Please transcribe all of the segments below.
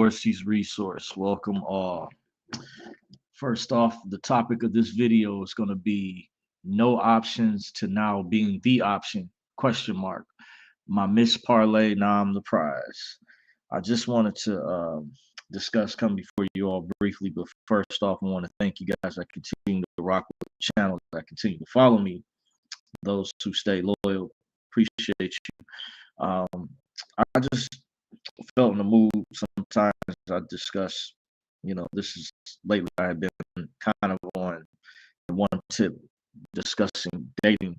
Dorsey's Resource. Welcome all. First off, the topic of this video is going to be no options to now being the option, question mark. My miss parlay, now I'm the prize. I just wanted to discuss, come before you all briefly, but first off, I want to thank you guys that continue to rock with the channel, that continue to follow me, those who stay loyal. Appreciate you. I just felt in the mood. Sometimes I discuss, this is lately I have been kind of on one tip discussing dating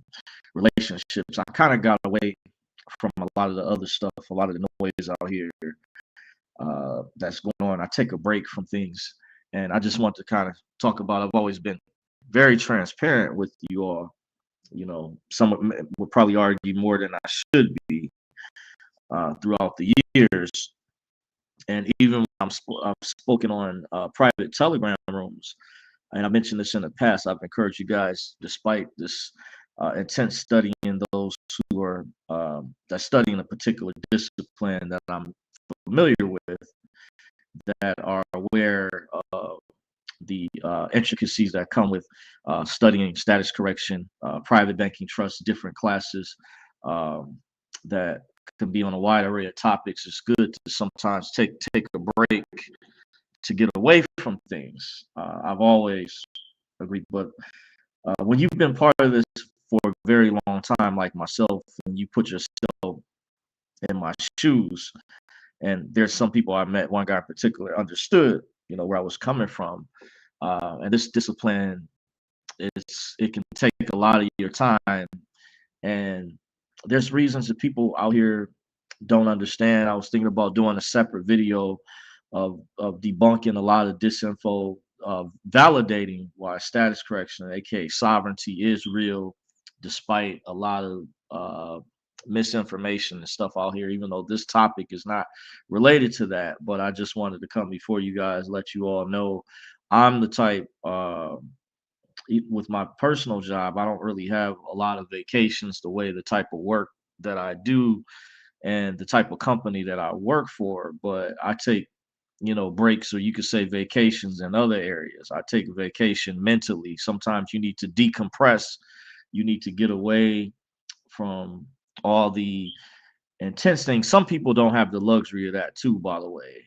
relationships. I kind of got away from a lot of the other stuff, a lot of the noise out here that's going on. I take a break from things, and I just want to kind of talk about. I've always been very transparent with you all. Some would probably argue more than I should be throughout the years. And even when I've spoken on private Telegram rooms, and I mentioned this in the past, I've encouraged you guys, despite this intense studying, those who are that studying a particular discipline that I'm familiar with, that are aware of the intricacies that come with studying status correction, private banking, trust, different classes that can be on a wide array of topics. It's good to sometimes take a break to get away from things. I've always agreed, but when you've been part of this for a very long time, like myself, and you put yourself in my shoes, and there's some people I met, one guy in particular understood, where I was coming from, and this discipline it can take a lot of your time, and there's reasons that people out here don't understand. I was thinking about doing a separate video of debunking a lot of disinfo, validating why status correction, aka sovereignty, is real, despite a lot of misinformation and stuff out here. Even though this topic is not related to that, but I just wanted to come before you guys, let you all know I'm the type. With my personal job, I don't really have a lot of vacations the way the type of work that I do and the type of company that I work for, but I take, breaks, or you could say vacations in other areas. I take a vacation mentally. Sometimes you need to decompress. You need to get away from all the intense things. Some people don't have the luxury of that too, by the way.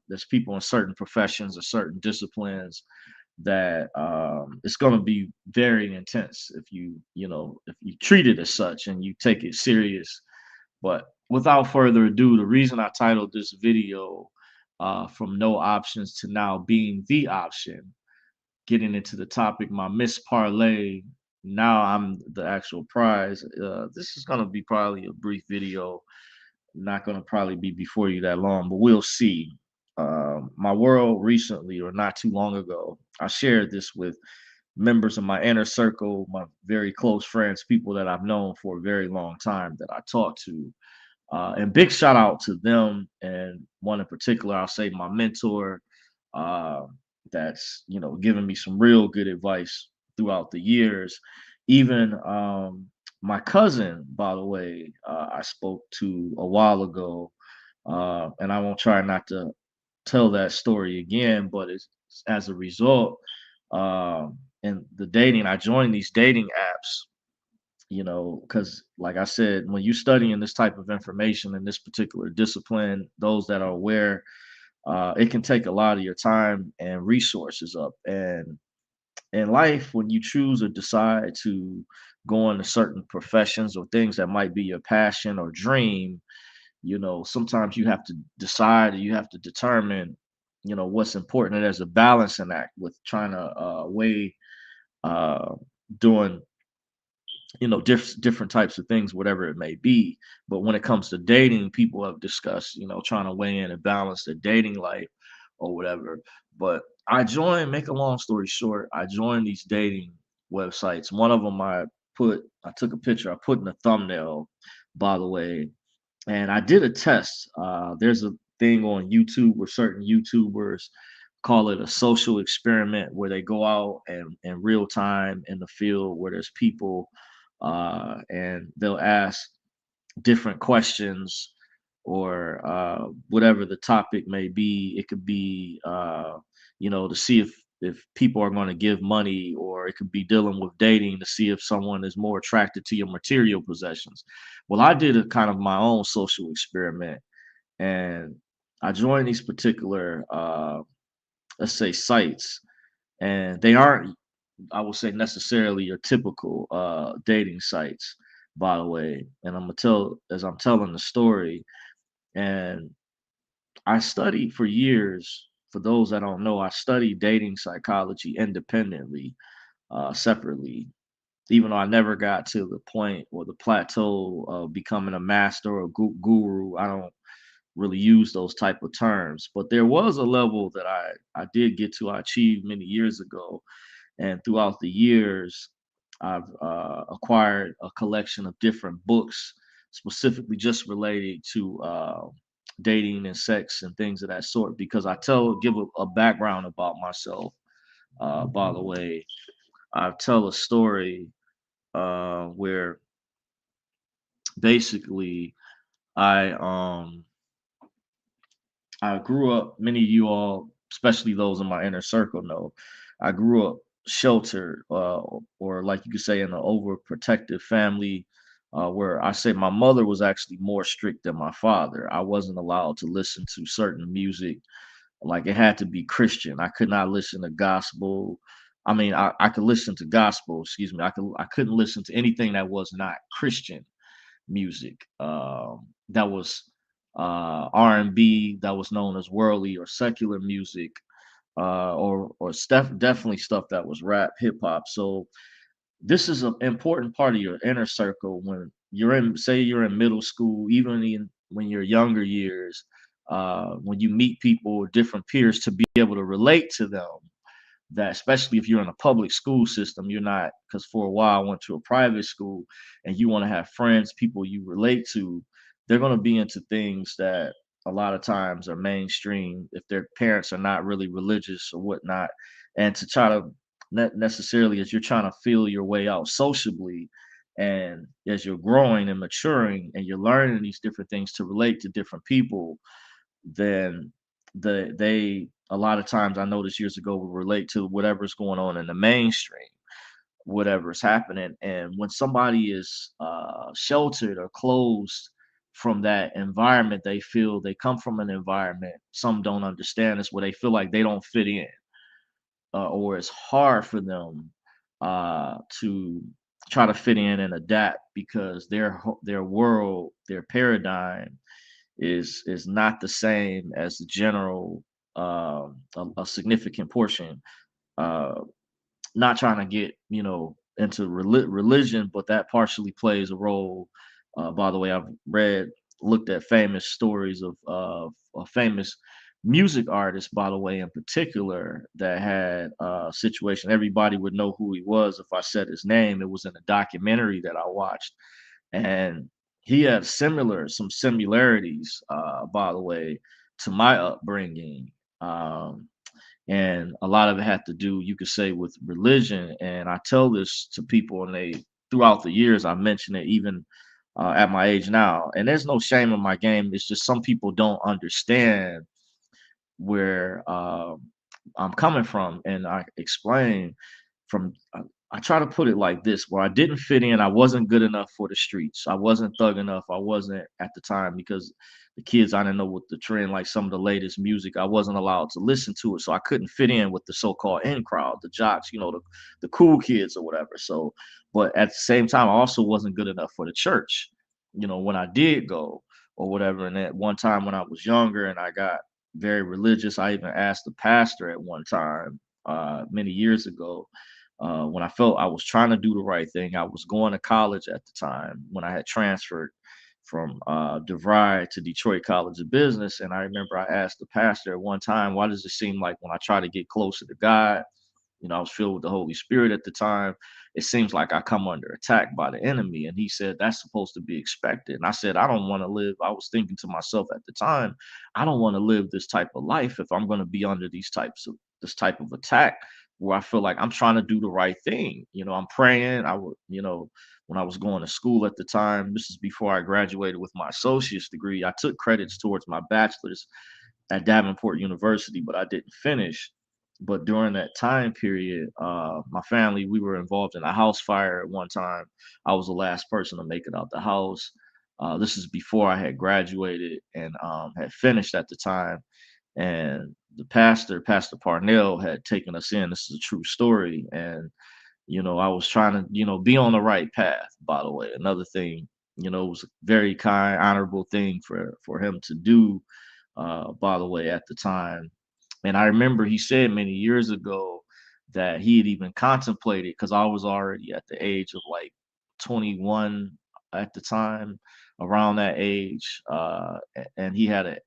There's people in certain professions or certain disciplines that it's going to be very intense if if you treat it as such and you take it serious. But without further ado, the reason I titled this video from no options to now being the option, getting into the topic, my miss parlay, now I'm the actual prize. This is going to be probably a brief video, not going to probably be before you that long, but we'll see. My world recently, or not too long ago, I shared this with members of my inner circle, my very close friends, people that I've known for a very long time that I talk to. And big shout out to them. And one in particular, I'll say my mentor, that's, given me some real good advice throughout the years. Even my cousin, by the way, I spoke to a while ago, and I won't try not to tell that story again, but it's as a result, in the dating, I joined these dating apps, because like I said, when you studying this type of information in this particular discipline, those that are aware, it can take a lot of your time and resources up. And in life, when you choose or decide to go into certain professions or things that might be your passion or dream, sometimes you have to decide, or you have to determine, what's important. And there's a balancing act with trying to weigh uh, doing, different types of things, whatever it may be. But when it comes to dating, people have discussed, trying to weigh in and balance their dating life or whatever. But make a long story short, I joined these dating websites. One of them I took a picture, I put in a thumbnail, by the way, and I did a test. There's a thing on YouTube where certain YouTubers call it a social experiment, where they go out and in real time in the field where there's people, and they'll ask different questions or whatever the topic may be. It could be, to see if people are going to give money, or it could be dealing with dating to see if someone is more attracted to your material possessions. Well, I did a kind of my own social experiment, and I joined these particular, let's say, sites, and they aren't, I would say, necessarily your typical dating sites, by the way. And I'm gonna tell as I'm telling the story. And I studied for years. For those that don't know, I studied dating psychology independently, separately. Even though I never got to the point or the plateau of becoming a master or guru, I don't really use those type of terms. But there was a level that I did get to, I achieved many years ago, and throughout the years, I've acquired a collection of different books, specifically just related to dating and sex and things of that sort. Because give a background about myself. By the way, I tell a story where basically I um I grew up. Many of you all, especially those in my inner circle, know I grew up sheltered, or like you could say, in an overprotective family, where I say my mother was actually more strict than my father. I wasn't allowed to listen to certain music, like it had to be Christian. I could not listen to gospel. I mean, I could listen to gospel, excuse me. I couldn't listen to anything that was not Christian music. That was R&B, that was known as worldly or secular music, or stuff, definitely stuff that was rap, hip hop. So this is an important part of your inner circle when you're in, say, you're in middle school, even when you're younger years, when you meet people or different peers, to be able to relate to them, that especially if you're in a public school system, you're not, because for a while I went to a private school, and you want to have friends, people you relate to, they're going to be into things that a lot of times are mainstream if their parents are not really religious or whatnot. And to try to, not necessarily, as you're trying to feel your way out sociably, and as you're growing and maturing and you're learning these different things to relate to different people, then they a lot of times, I noticed years ago, will relate to whatever's going on in the mainstream, whatever's happening. And when somebody is sheltered or closed from that environment, they feel they come from an environment, some don't understand this, where they feel like they don't fit in, or it's hard for them to try to fit in and adapt, because their world, their paradigm is not the same as the general, a significant portion. Uh, Not trying to get, into religion, but that partially plays a role. By the way, I've looked at famous stories of a famous music artist, by the way, in particular, that had a situation. Everybody would know who he was if I said his name. It was in a documentary that I watched, and he had some similarities, by the way, to my upbringing. Um, and a lot of it had to do, you could say, with religion. And I tell this to people, and they, throughout the years, I mention it, even at my age now. And there's no shame in my game. It's just some people don't understand where I'm coming from, and I explain from. I try to put it like this: where I didn't fit in, I wasn't good enough for the streets. I wasn't thug enough. I wasn't at the time, because the kids, I didn't know what the trend, like some of the latest music, I wasn't allowed to listen to it, so I couldn't fit in with the so-called in crowd, the jocks, the cool kids or whatever. So, but at the same time, I also wasn't good enough for the church. When I did go or whatever, and at one time when I was younger and I got very religious. I even asked the pastor at one time, many years ago, when I felt I was trying to do the right thing. I was going to college at the time when I had transferred from DeVry to Detroit College of Business. And I remember I asked the pastor at one time, why does it seem like when I try to get closer to God, I was filled with the Holy Spirit at the time, it seems like I come under attack by the enemy. And he said, that's supposed to be expected. And I said, I don't want to live. I was thinking to myself at the time, I don't want to live this type of life if I'm going to be under this type of attack, where I feel like I'm trying to do the right thing. I'm praying. I would, when I was going to school at the time. This is before I graduated with my associate's degree. I took credits towards my bachelor's at Davenport University, but I didn't finish. But during that time period, my family, we were involved in a house fire at one time. I was the last person to make it out the house. This is before I had graduated and had finished at the time. And the pastor, Pastor Parnell, had taken us in. This is a true story. And I was trying to, be on the right path, by the way. Another thing, it was a very kind, honorable thing for him to do, by the way, at the time. And I remember he said many years ago that he had even contemplated, because I was already at the age of like 21 at the time, around that age. And he had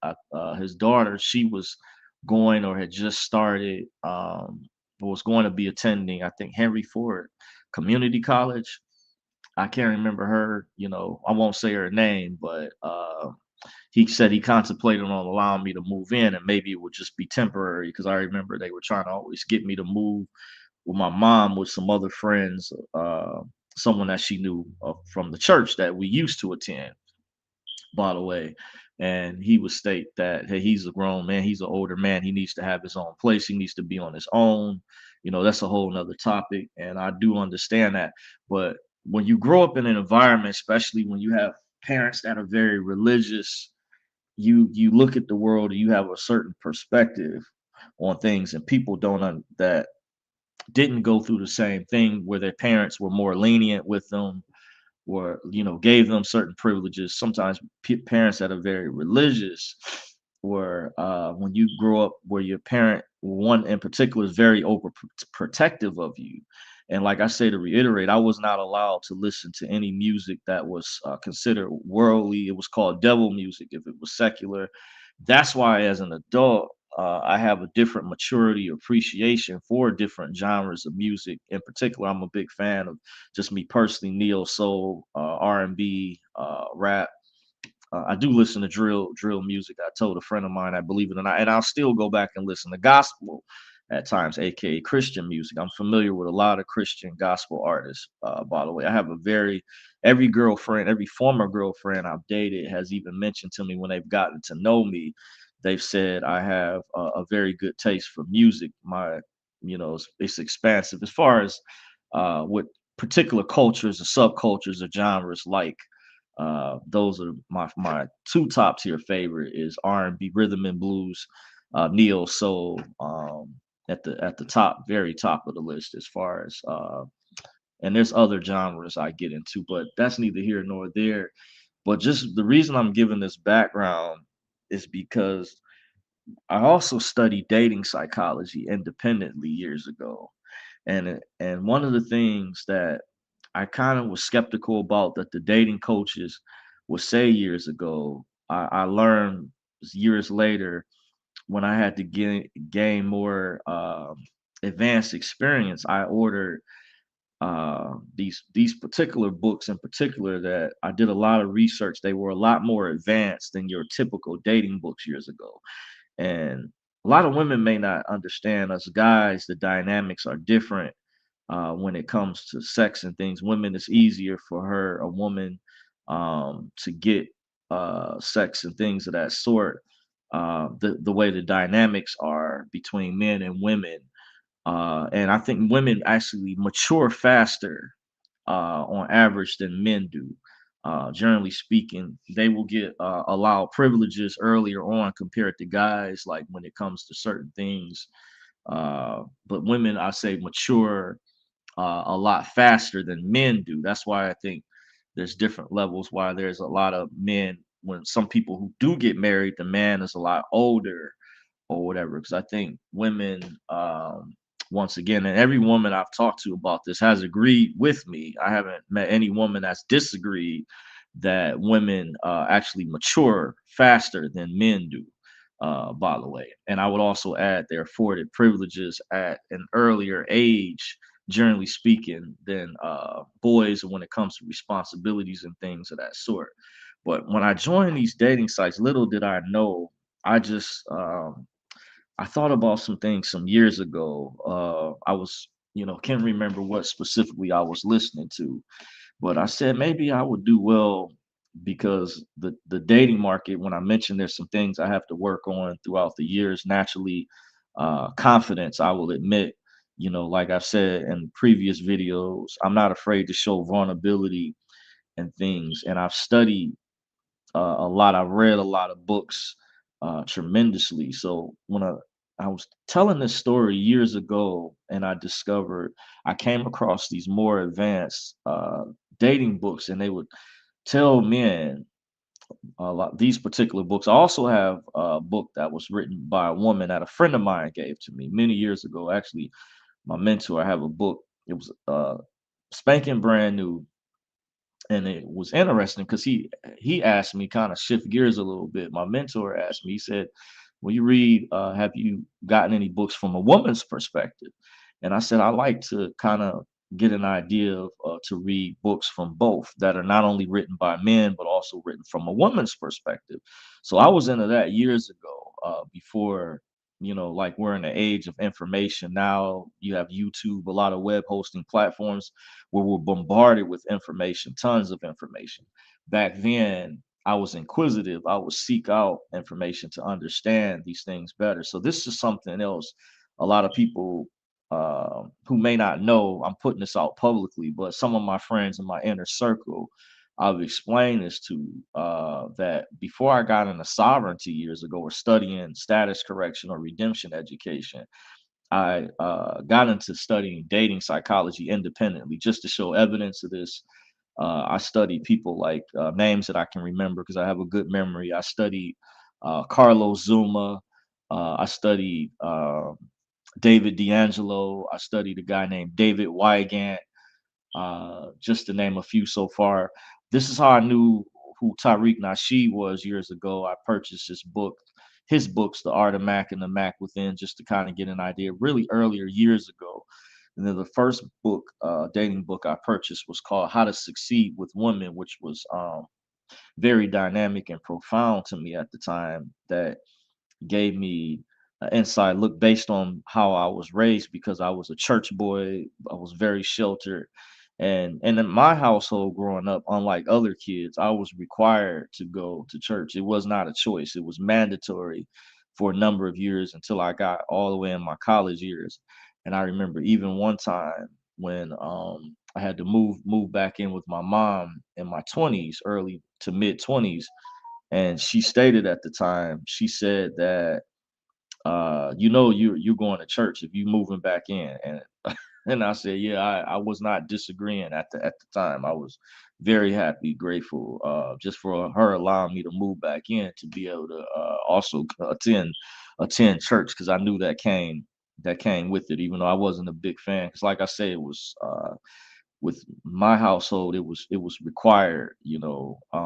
his daughter, she was going or had just started, was going to be attending, I think, Henry Ford Community College. I can't remember her, I won't say her name, but he said he contemplated on allowing me to move in, and maybe it would just be temporary, because I remember they were trying to always get me to move with my mom with some other friends, someone that she knew from the church that we used to attend, by the way. And he would state that, hey, he's a grown man, he's an older man, he needs to have his own place, he needs to be on his own. That's a whole nother topic, and I do understand that. But when you grow up in an environment, especially when you have parents that are very religious, you look at the world and you have a certain perspective on things, and people don't that didn't go through the same thing, where their parents were more lenient with them, or gave them certain privileges. Sometimes parents that are very religious, where when you grow up where your parent, one in particular, is very overprotective of you. And like I say, to reiterate, I was not allowed to listen to any music that was considered worldly. It was called devil music if it was secular. That's why, as an adult, I have a different maturity, appreciation for different genres of music. In particular, I'm a big fan of, just me personally, neo soul, R&B, rap. I do listen to drill music. I told a friend of mine, I believe it or not, and I'll still go back and listen to gospel at times, aka Christian music. I'm familiar with a lot of Christian gospel artists. By the way, I have every girlfriend, every former girlfriend I've dated has even mentioned to me, when they've gotten to know me, they've said I have a very good taste for music. It's expansive as far as what particular cultures or subcultures or genres like. Those are my two top tier favorite is R&B, rhythm and blues, neo soul, at the top, very top of the list, as far as and there's other genres I get into, but that's neither here nor there. But just the reason I'm giving this background is because I also studied dating psychology independently years ago. And one of the things that I kind of was skeptical about, that the dating coaches would say years ago, I learned years later, when I had to gain more advanced experience. I ordered these particular books in particular, that I did a lot of research. They were a lot more advanced than your typical dating books years ago. And a lot of women may not understand, us guys, the dynamics are different when it comes to sex and things. Women, it's easier for a woman, to get sex and things of that sort. The way the dynamics are between men and women, and I think women actually mature faster, on average, than men do. Generally speaking, they will get allowed privileges earlier on compared to guys, like when it comes to certain things. But women, I say, mature a lot faster than men do. That's why I think there's different levels. Why there's a lot of men, when some people who do get married, the man is a lot older or whatever. Because I think women, once again, and every woman I've talked to about this has agreed with me. I haven't met any woman that's disagreed that women actually mature faster than men do. By the way, and I would also add they're afforded privileges at an earlier age, generally speaking, than boys when it comes to responsibilities and things of that sort. But when I joined these dating sites, little did I know, I just I thought about some things some years ago. I was, can't remember what specifically I was listening to, But I said maybe I would do well because the dating market, when I mentioned there's some things I have to work on throughout the years, naturally, confidence, I will admit, like I've said in previous videos, I'm not afraid to show vulnerability and things. And I've studied a lot. I've read a lot of books tremendously. So when I was telling this story years ago, and I came across these more advanced dating books, and they would tell men a lot these particular books. I also have a book that was written by a woman that a friend of mine gave to me many years ago. Actually, my mentor. I have a book. It was spanking brand new, and it was interesting because he asked me, kind of shift gears a little bit. My mentor asked me, he said, when you read, have you gotten any books from a woman's perspective? And I said, I like to kind of get an idea of to read books from both that are not only written by men but also written from a woman's perspective. So I was into that years ago, before, like, we're in the age of information now. You have YouTube, a lot of web hosting platforms where we're bombarded with information, tons of information. Back then, I was inquisitive. I would seek out information to understand these things better. So this is something else. A lot of people who may not know, I'm putting this out publicly, but some of my friends in my inner circle, I've explained this to, that before I got into sovereignty years ago, or studying status correction or redemption education, I got into studying dating psychology independently just to show evidence of this. I studied people like, names that I can remember because I have a good memory. I studied Carlos Zuma. I studied David D'Angelo. I studied a guy named David Wygant, just to name a few so far. This is how I knew who Tariq Nasheed was years ago. I purchased his books, The Art of Mac and The Mac Within, just to kind of get an idea really earlier years ago. And then the first book, dating book I purchased was called How to Succeed with Women, which was very dynamic and profound to me at the time. That gave me an inside look based on how I was raised because I was a church boy. I was very sheltered. And in my household growing up, unlike other kids, I was required to go to church. It was not a choice. It was mandatory for a number of years until I got all the way in my college years. And I remember even one time when I had to move back in with my mom in my 20s, early to mid 20s, and she stated at the time, she said that, you're going to church if you moving back in. And and I said, yeah, I was not disagreeing at the time. I was very happy, grateful, just for her allowing me to move back in to be able to also attend church, because I knew that came with it, even though I wasn't a big fan. Because like I say, it was, with my household, it was required.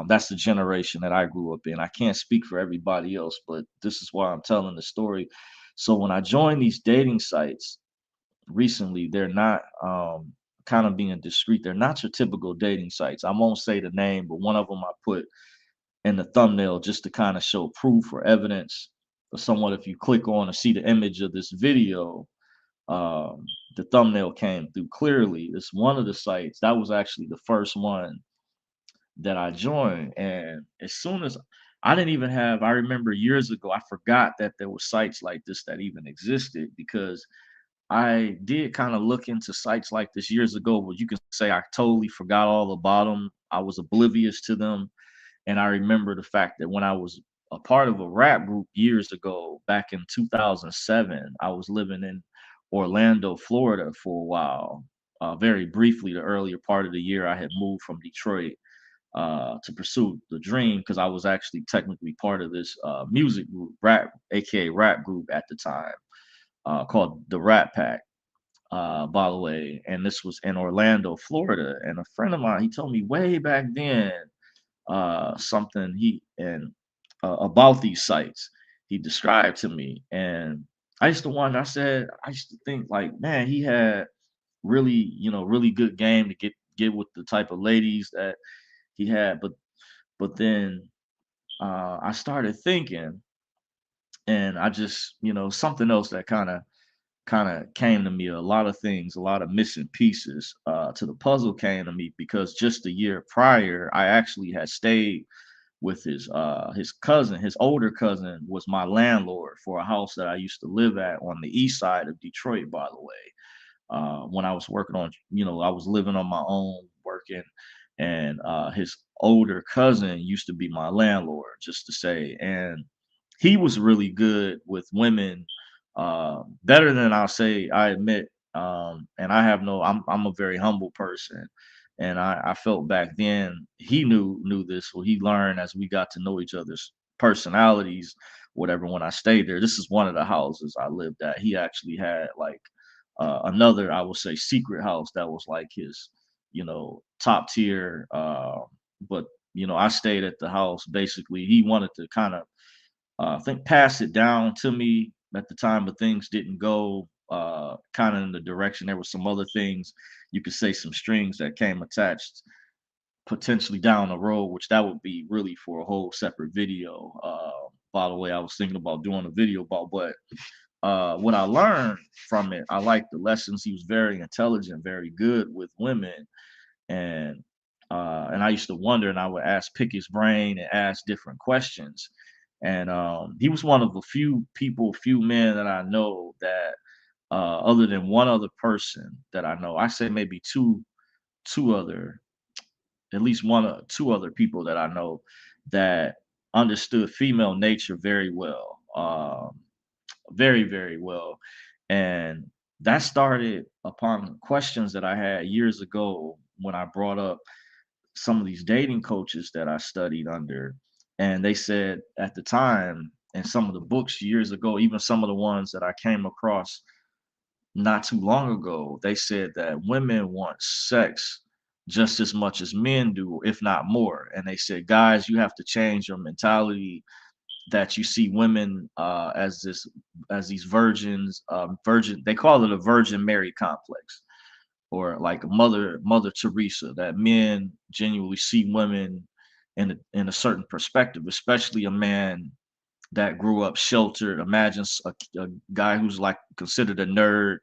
That's the generation that I grew up in. I can't speak for everybody else, but this is why I'm telling the story. So when I joined these dating sites recently, they're not, kind of being discreet, they're not your typical dating sites. I won't say the name, but one of them I put in the thumbnail just to kind of show proof or evidence, or somewhat, if you click on to see the image of this video, um, the thumbnail came through clearly. It's one of the sites that was actually the first one that I joined. And as soon as I didn't even have, I remember years ago, I forgot that there were sites like this that even existed, because I did kind of look into sites like this years ago, but you can say I totally forgot all about them. I was oblivious to them. And I remember the fact that when I was a part of a rap group years ago, back in 2007, I was living in Orlando, Florida for a while. Very briefly, the earlier part of the year, I had moved from Detroit to pursue the dream, because I was actually technically part of this music group, rap, aka rap group at the time, called the Rat Pack, by the way. And this was in Orlando, Florida. And a friend of mine, he told me way back then, something he and about these sites he described to me. And I used to wonder, I used to think like, man, he had really, really good game to get with the type of ladies that he had. But then I started thinking, and I just, something else that kind of kind of came to me. A lot of things, a lot of missing pieces to the puzzle came to me because just a year prior, I actually had stayed with his cousin. His older cousin was my landlord for a house that I used to live at on the east side of Detroit, by the way. When I was working on, I was living on my own, working, and his older cousin used to be my landlord, just to say, and he was really good with women, better than I'll say. I admit, and I have no. I'm a very humble person, and I felt back then he knew this, or he learned as we got to know each other's personalities, whatever. When I stayed there, this is one of the houses I lived at. He actually had like another, I would say, secret house that was like his, top tier. But I stayed at the house. Basically, he wanted to kind of, I think, pass it down to me at the time, but things didn't go kind of in the direction. There were some other things, you could say, some strings that came attached potentially down the road, which that would be really for a whole separate video. By the way, I was thinking about doing a video about, but what I learned from it, I liked the lessons. He was very intelligent, very good with women, and and I used to wonder, and I would pick his brain and ask different questions. And he was one of the few men that I know that, other than one other person that I know, I say maybe two other, at least one or two other people that I know that understood female nature very well. Very, very well. And that started upon questions that I had years ago when I brought up some of these dating coaches that I studied under. And they said at the time, in some of the books years ago, even some of the ones that I came across not too long ago, they said that women want sex just as much as men do, if not more. And they said, guys, you have to change your mentality that you see women as these virgins, virgin. They call it a Virgin Mary complex, or like Mother Teresa. That men genuinely see women in a certain perspective, especially a man that grew up sheltered. Imagine a guy who's like considered a nerd.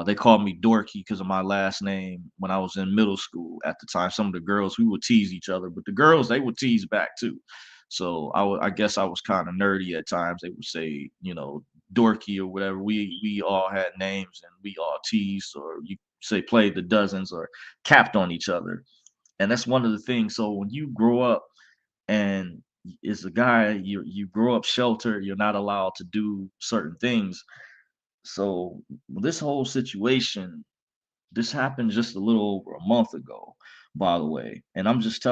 They called me Dorky because of my last name when I was in middle school at the time. Some of the girls, we would tease each other, but the girls, they would tease back too. So I guess I was kind of nerdy at times. They would say, Dorky or whatever. We all had names and we all teased, or you say played the dozens or capped on each other. And that's one of the things. So when you grow up and as a guy, you grow up sheltered, you're not allowed to do certain things. So this whole situation, this happened just a little over a month ago, by the way. And I'm just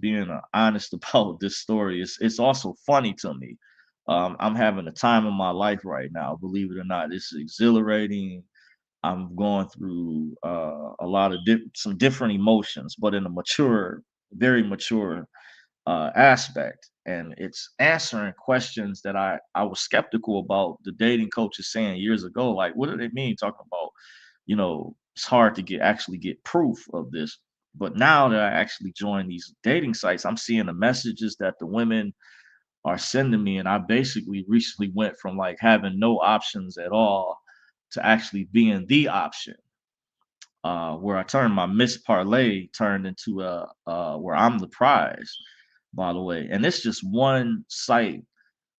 being honest about this story. It's also funny to me. I'm having a time of my life right now, believe it or not. It's exhilarating. I'm going through a lot of some different emotions, but in a mature, very mature aspect. And it's answering questions that I was skeptical about the dating coaches saying years ago. Like, what do they mean talking about, it's hard to actually get proof of this. But now that I actually join these dating sites, I'm seeing the messages that the women are sending me. And I basically recently went from like having no options at all to actually being the option. Where I turned my Miss Parlay turned into where I'm the prize, by the way. And it's just one site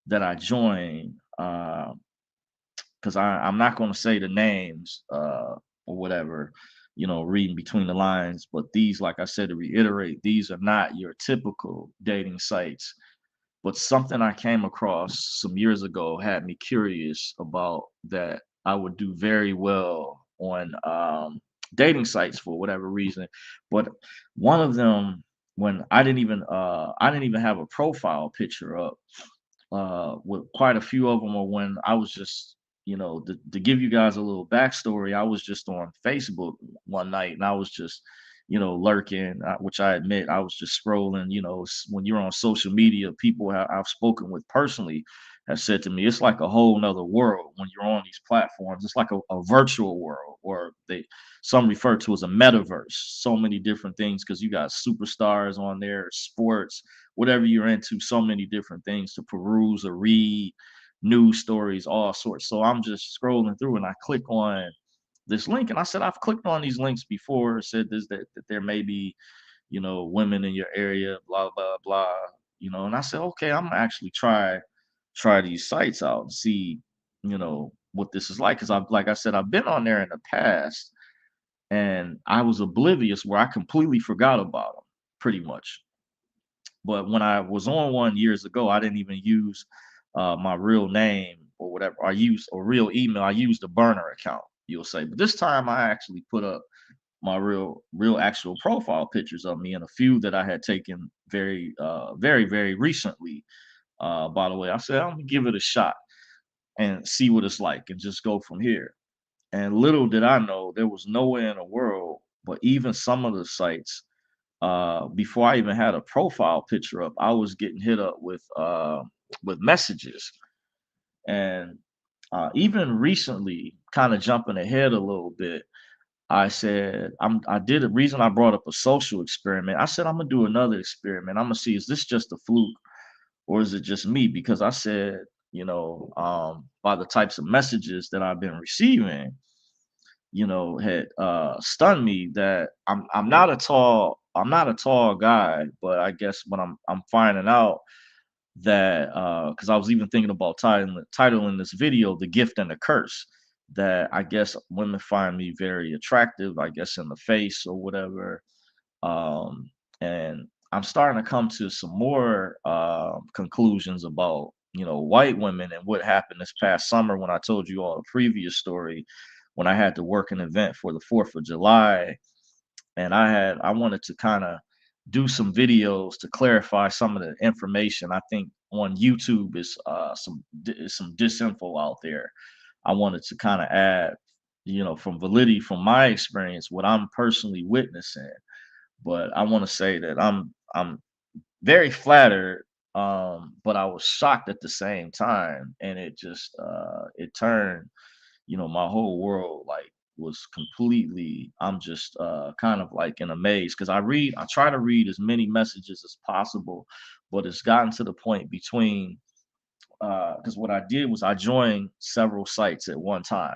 that I joined, because I'm not going to say the names or whatever, reading between the lines. But these, like I said, to reiterate, these are not your typical dating sites. But something I came across some years ago had me curious about that I would do very well on dating sites for whatever reason. But one of them, when I didn't even have a profile picture up, with quite a few of them, or when I was just, to give you guys a little backstory, I was just on Facebook one night and I was just, lurking, which I admit I was just scrolling. When you're on social media, people I've spoken with personally have said to me, it's like a whole nother world when you're on these platforms. It's like a virtual world, or some refer to as a metaverse. So many different things because you got superstars on there, sports, whatever you're into, so many different things to peruse or read. news stories, all sorts. So I'm just scrolling through and I click on this link and I said, I've clicked on these links before, said this that there may be, women in your area, blah, blah, blah, and I said, okay, I'm gonna actually try these sites out and see, what this is like. Cause I've like I said, I've been on there in the past and I was oblivious where I completely forgot about them pretty much. But when I was on one years ago, I didn't even use my real name or whatever. I used a real email. I used a burner account, you'll say. But this time I actually put up my real actual profile pictures of me and a few that I had taken very recently. By the way, I said I'm gonna give it a shot and see what it's like and just go from here. And little did I know there was nowhere in the world, but even some of the sites, before I even had a profile picture up, I was getting hit up with messages. And even recently, kind of jumping ahead a little bit, I said I did a reason I brought up a social experiment. I said I'm gonna do another experiment. I'm gonna see, is this just a fluke or is it just me? Because I said, by the types of messages that I've been receiving, had stunned me that I'm not a tall guy, but I guess when I'm finding out that because I was even thinking about titling this video "The Gift and the Curse," that I guess women find me very attractive, I guess in the face or whatever. And I'm starting to come to some more conclusions about white women and what happened this past summer when I told you all the previous story when I had to work an event for the 4th of July, and I wanted to kind of do some videos to clarify some of the information. I think on YouTube is some disinfo out there. I wanted to kind of add, from validity from my experience, what I'm personally witnessing. But I want to say that I'm very flattered, but I was shocked at the same time, and it just it turned, my whole world like was completely. I'm just kind of like in a maze because I try to read as many messages as possible, but it's gotten to the point between because what I did was I joined several sites at one time,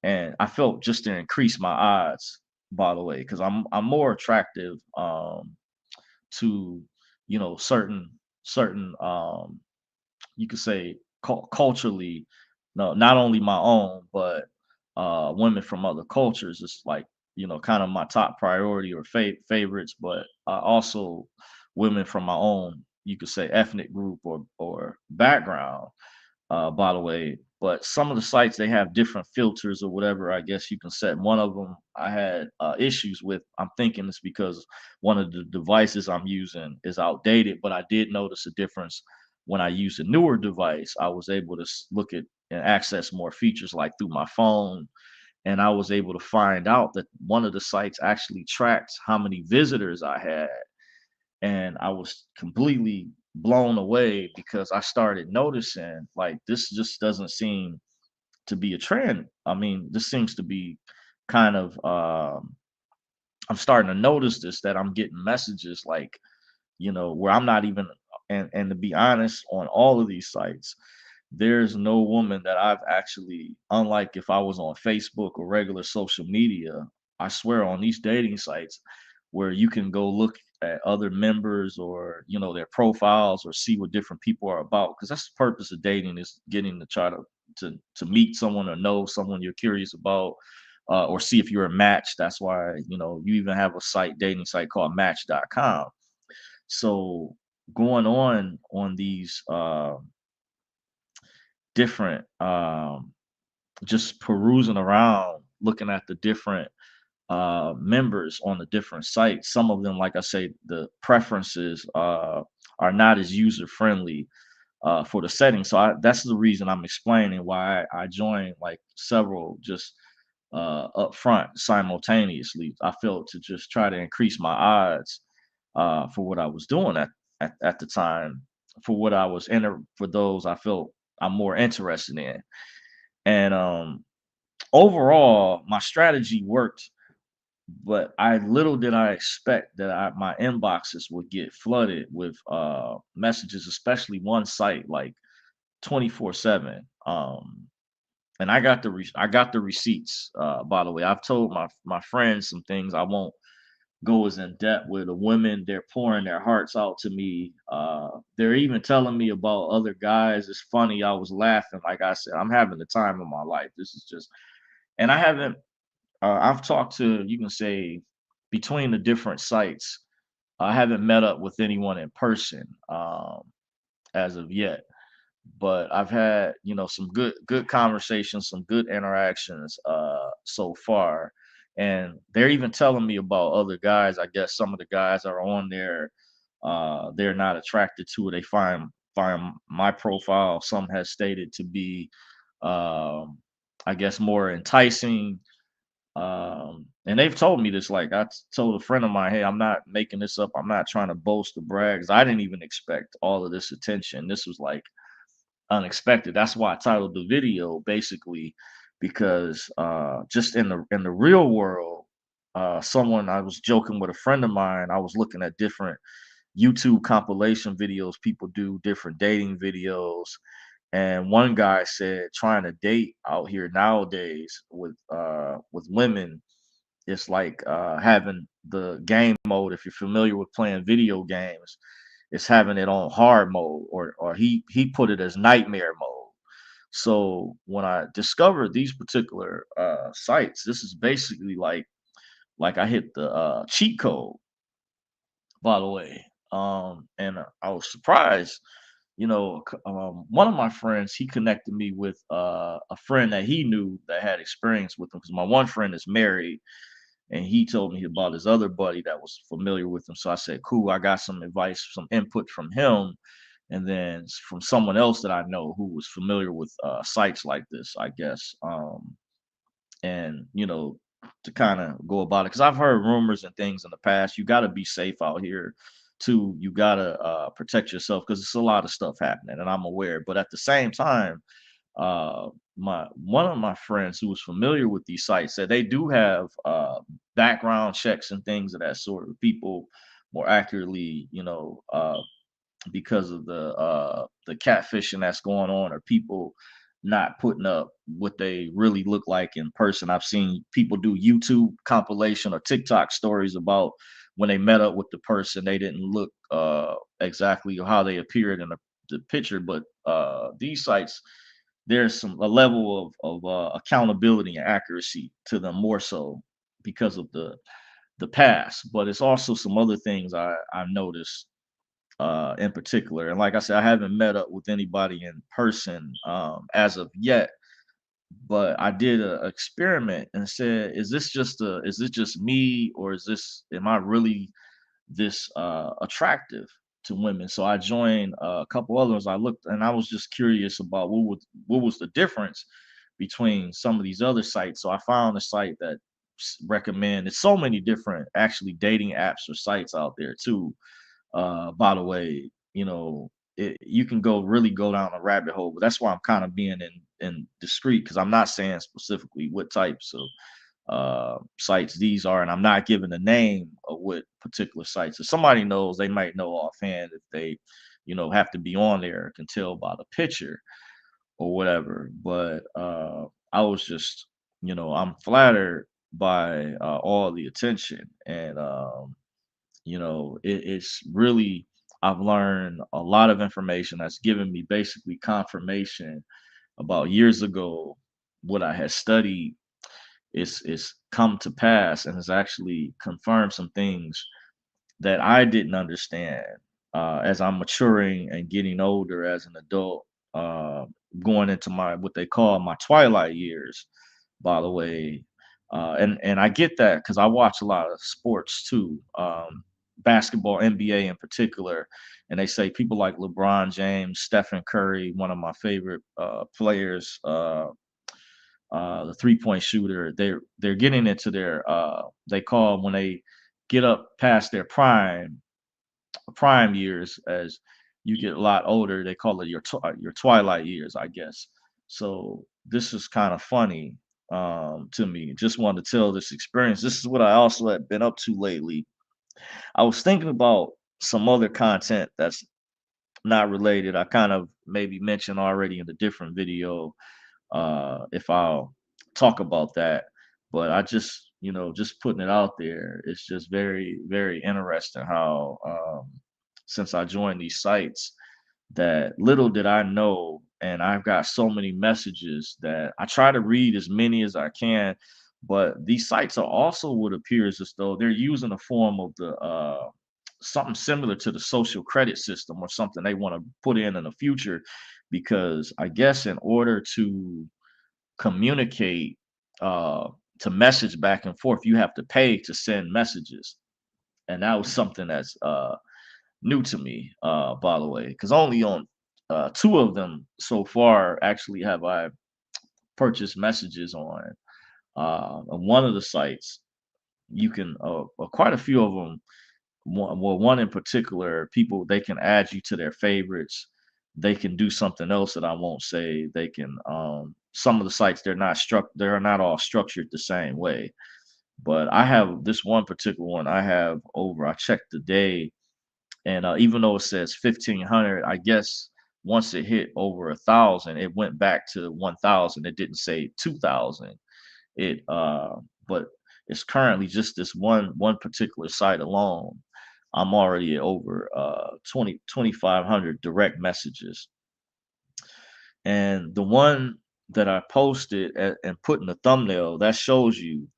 and I felt just to increase my odds. By the way, because I'm more attractive to certain you could say culturally, no, not only my own, but women from other cultures. It's like kind of my top priority or favorites, but also women from my own, you could say, ethnic group or background, by the way. But some of the sites they have different filters or whatever. I guess you can set. One of them I had issues with. I'm thinking it's because one of the devices I'm using is outdated, but I did notice a difference when I use a newer device. I was able to look at and access more features like through my phone, and I was able to find out that one of the sites actually tracks how many visitors I had, and I was completely blown away because I started noticing like this just doesn't seem to be a trend. I mean, this seems to be kind of I'm starting to notice this that I'm getting messages like, where I'm not even and to be honest, on all of these sites, there's no woman that I've actually, unlike if I was on Facebook or regular social media, I swear on these dating sites where you can go look at other members or, their profiles or see what different people are about. Because that's the purpose of dating is getting to try to meet someone or know someone you're curious about. Or see if you're a match. That's why, you even have a dating site called match.com. So going on these different just perusing around looking at the different members on the different sites, some of them, like I say, the preferences are not as user friendly for the setting. So that's the reason I'm explaining why I joined like several just up front simultaneously. I felt to just try to increase my odds for what I was doing at the time, for what I was in, for those I felt I'm more interested in. And overall, my strategy worked, but I little did I expect that my inboxes would get flooded with messages, especially one site like 24/7. And I got the receipts. By the way, I've told my friends some things I won't go as in depth with. The women, they're pouring their hearts out to me. They're even telling me about other guys. It's funny. I was laughing. Like I said, I'm having the time of my life. This is just, and I haven't. I've talked to, you can say, between the different sites. I haven't met up with anyone in person as of yet, but I've had, some good conversations, some good interactions so far. And they're even telling me about other guys. I guess some of the guys are on there. They're not attracted to it. They find my profile. Some has stated to be, um, I guess, more enticing. And they've told me this. Like told a friend of mine, hey, I'm not making this up. I'm not trying to boast or brag. 'Cause I didn't even expect all of this attention. This was like unexpected. That's why I titled the video basically because just in the real world, someone I was joking with a friend of mine. I was looking at different YouTube compilation videos people do, different dating videos, and one guy said trying to date out here nowadays with women, it's like having the game mode. If you're familiar with playing video games, it's having it on hard mode, or he put it as nightmare mode. So when I discovered these particular sites, this is basically like I hit the cheat code, by the way. And I was surprised. One of my friends, he connected me with a friend that he knew that had experience with him, because my one friend is married, and he told me about his other buddy that was familiar with him. So I said, cool, I got some advice, some input from him, and then from someone else that I know who was familiar with sites like this, I guess. And to kind of go about it, because I've heard rumors and things in the past. You got to be safe out here too. You got to protect yourself, because it's a lot of stuff happening, and I'm aware. But at the same time, uh my one of my friends who was familiar with these sites said they do have background checks and things of that sort of people, more accurately, because of the catfishing that's going on, or people not putting up what they really look like in person. I've seen people do YouTube compilation or TikTok stories about when they met up with the person, they didn't look exactly how they appeared in the picture. But these sites, there's a level of accountability and accuracy to them, more so because of the past. But it's also some other things I've noticed in particular. And like I said, I haven't met up with anybody in person as of yet, but I did a experiment and said, is this just me, or am I really this attractive to women? So I joined a couple others. I looked and I was just curious about what was the difference between some of these other sites. So I found a site that recommend. It's so many different actually dating apps or sites out there too. By the way, you can really go down a rabbit hole, but that's why I'm kind of being in discreet, because I'm not saying specifically what types of sites these are, and I'm not giving the name of what particular sites. If somebody knows, they might know offhand. If they, have to be on there, can tell by the picture or whatever. But I was just, I'm flattered by all the attention, and it's really, I've learned a lot of information that's given me basically confirmation about years ago what I had studied is come to pass, and has actually confirmed some things that I didn't understand as I'm maturing and getting older as an adult, uh, going into my what they call my twilight years. By the way, and I get that because I watch a lot of sports too, basketball, NBA in particular, and they say people like LeBron James, Stephen Curry, one of my favorite players. The 3-point shooter. They're getting into their they call when they get up past their prime years. As you get a lot older, they call it your twilight years, I guess. So this is kind of funny to me. Just wanted to tell this experience. This is what I also have been up to lately. I was thinking about some other content that's not related. I kind of maybe mentioned already in a different video, if I'll talk about that. But I just, just putting it out there. It's just very, very interesting how, since I joined these sites, that little did I know, and I've got so many messages that I try to read as many as I can. But these sites are also what appears as though they're using a form of the something similar to the social credit system or something they want to put in the future, because I guess in order to communicate, uh, to message back and forth, you have to pay to send messages, and that was something that's new to me, by the way, because only on two of them so far actually have I purchased messages on one of the sites. You can quite a few of them. One in particular, people they can add you to their favorites. They can do something else that I won't say. They can some of the sites they're not all structured the same way. But I have this one particular one. I checked the day, and even though it says 1,500, I guess once it hit over 1,000, it went back to 1,000. It didn't say 2,000. It but it's currently just this one particular site alone. I'm already at over 2,500 direct messages, and the one that I posted and put in the thumbnail that shows you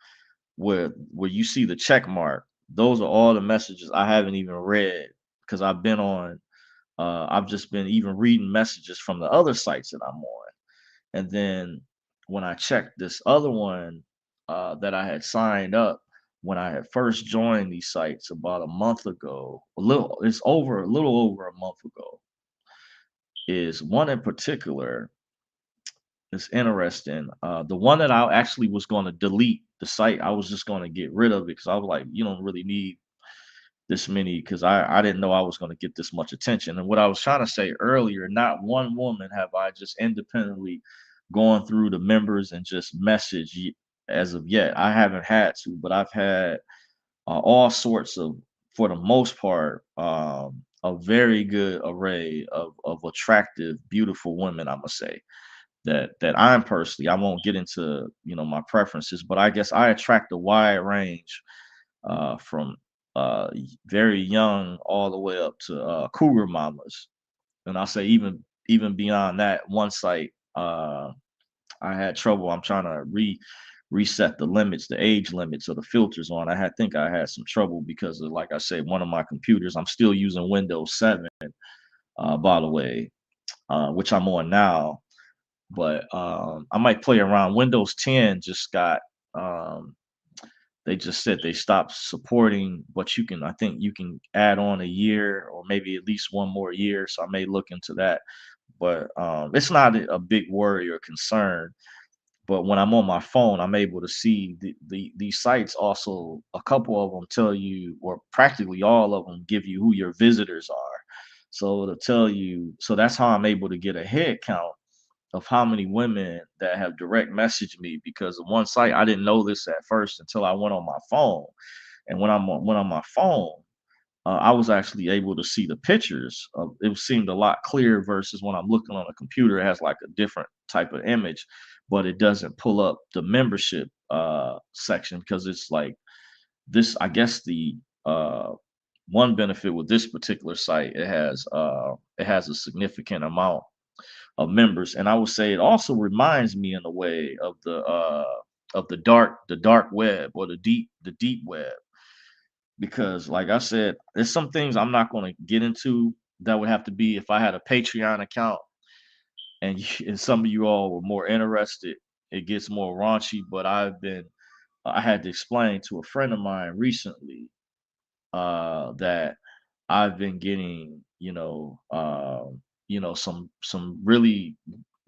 where you see the check mark. Those are all the messages I haven't even read, because I've just been even reading messages from the other sites that I'm on. And then when I checked this other one that I had signed up when I had first joined these sites about a month ago, a little over a month ago, is one in particular is interesting. The one that I actually was going to delete the site, I was just going to get rid of it because I was like, you don't really need this many, because I didn't know I was going to get this much attention. And what I was trying to say earlier, not one woman have I just independently gone through the members and just as of yet. I haven't had to, but I've had all sorts of, for the most part, a very good array of attractive, beautiful women. I must say that I'm personally, I won't get into my preferences, but I guess I attract a wide range, from very young all the way up to cougar mamas, and I say even beyond that. One site, I had trouble. I'm trying to reset the limits, the age limits or the filters on. Think I had some trouble because of, like I said, one of my computers. I'm still using Windows 7, by the way, which I'm on now. But I might play around. Windows 10 just got they just said they stopped supporting, but I think you can add on a year or maybe at least one more year. So I may look into that. But it's not a big worry or concern. But when I'm on my phone, I'm able to see these sites. Also, a couple of them tell you, or practically all of them give you who your visitors are. So to tell you, so that's how I'm able to get a head count of how many women that have direct messaged me, because of one site, I didn't know this at first until I went on my phone. And when on my phone, I was actually able to see the pictures. It seemed a lot clearer versus when I'm looking on a computer. It has like a different type of image, but it doesn't pull up the membership section, because it's like this. I guess the one benefit with this particular site, it has a significant amount of members, and I would say it also reminds me in a way of the dark web, or the deep web, because like I said, there's some things I'm not going to get into. That would have to be if I had a Patreon account, and and some of you all were more interested. It gets more raunchy, but I had to explain to a friend of mine recently that I've been getting, some really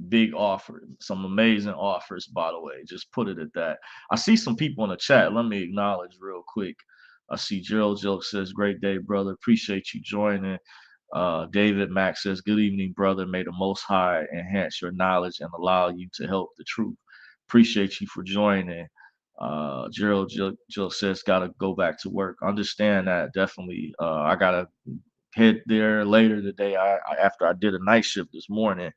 big offers, some amazing offers, by the way. Just put it at that. I see some people in the chat. Let me acknowledge real quick. I see Gerald Joke says, "Great day, brother. Appreciate you joining." David Mack says, "Good evening, brother. May the Most High enhance your knowledge and allow you to help the truth." Appreciate you for joining. Gerald Jill says, "Gotta go back to work." Understand that, definitely. I gotta head there later today. After I did a night shift this morning,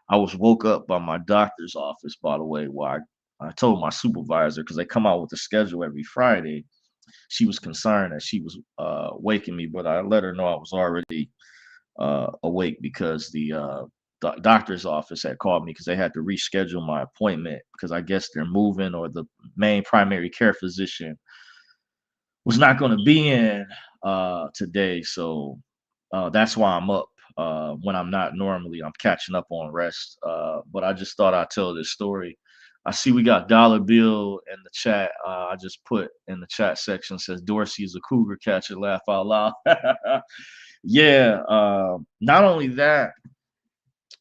I was woke up by my doctor's office. By the way, where I told my supervisor because they come out with the schedule every Friday. She was concerned that she was waking me, but I let her know I was already awake because the doctor's office had called me because they had to reschedule my appointment because I guess they're moving or the main primary care physician was not going to be in today. So that's why I'm up when I'm not normally. I'm catching up on rest. But I just thought I'd tell this story. I see we got Dollar Bill in the chat. I just put in the chat section says Dorsey is a cougar catcher. Laugh out loud. Yeah. Not only that,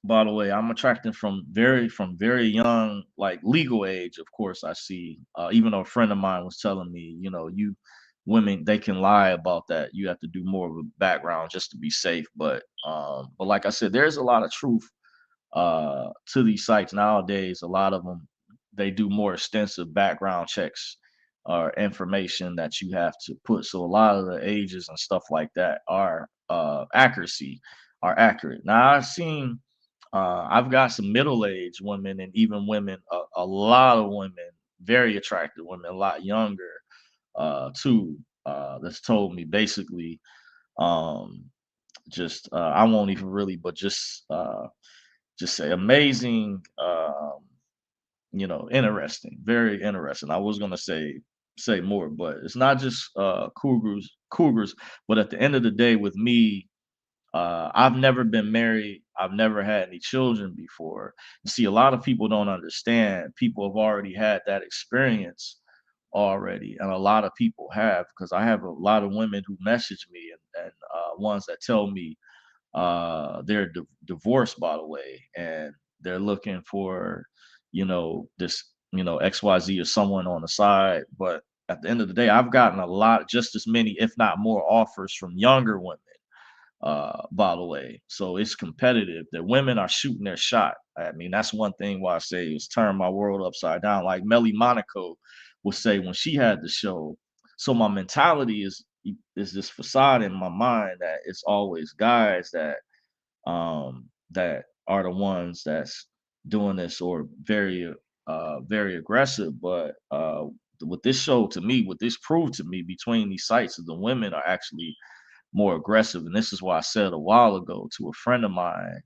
by the way, I'm attracting from very young, like legal age. Of course, I see. Even though a friend of mine was telling me, you women they can lie about that. You have to do more of a background just to be safe. But like I said, there's a lot of truth to these sites nowadays. A lot of them they do more extensive background checks or information that you have to put. So a lot of the ages and stuff like that are accurate. Now I've got some middle-aged women and even women, a lot of women, very attractive women, a lot younger, too, that's told me basically, um, just I won't even really, but just say amazing, interesting, very interesting. I was gonna say more, but it's not just cougars, but at the end of the day, with me, I've never been married. I've never had any children before. You see, a lot of people don't understand. People have already had that experience already, and a lot of people have because I have a lot of women who message me and ones that tell me they're divorced, by the way, and they're looking for, this, XYZ or someone on the side. But at the end of the day, I've gotten a lot, just as many, if not more, offers from younger women, by the way. So it's competitive. The women are shooting their shot. I mean, that's one thing why I say it's turned my world upside down. Like Melly Monaco would say when she had the show. So my mentality is this facade in my mind that it's always guys that are the ones that's doing this or very aggressive. But what this showed to me, what this proved to me between these sites is the women are actually more aggressive. And this is why I said a while ago to a friend of mine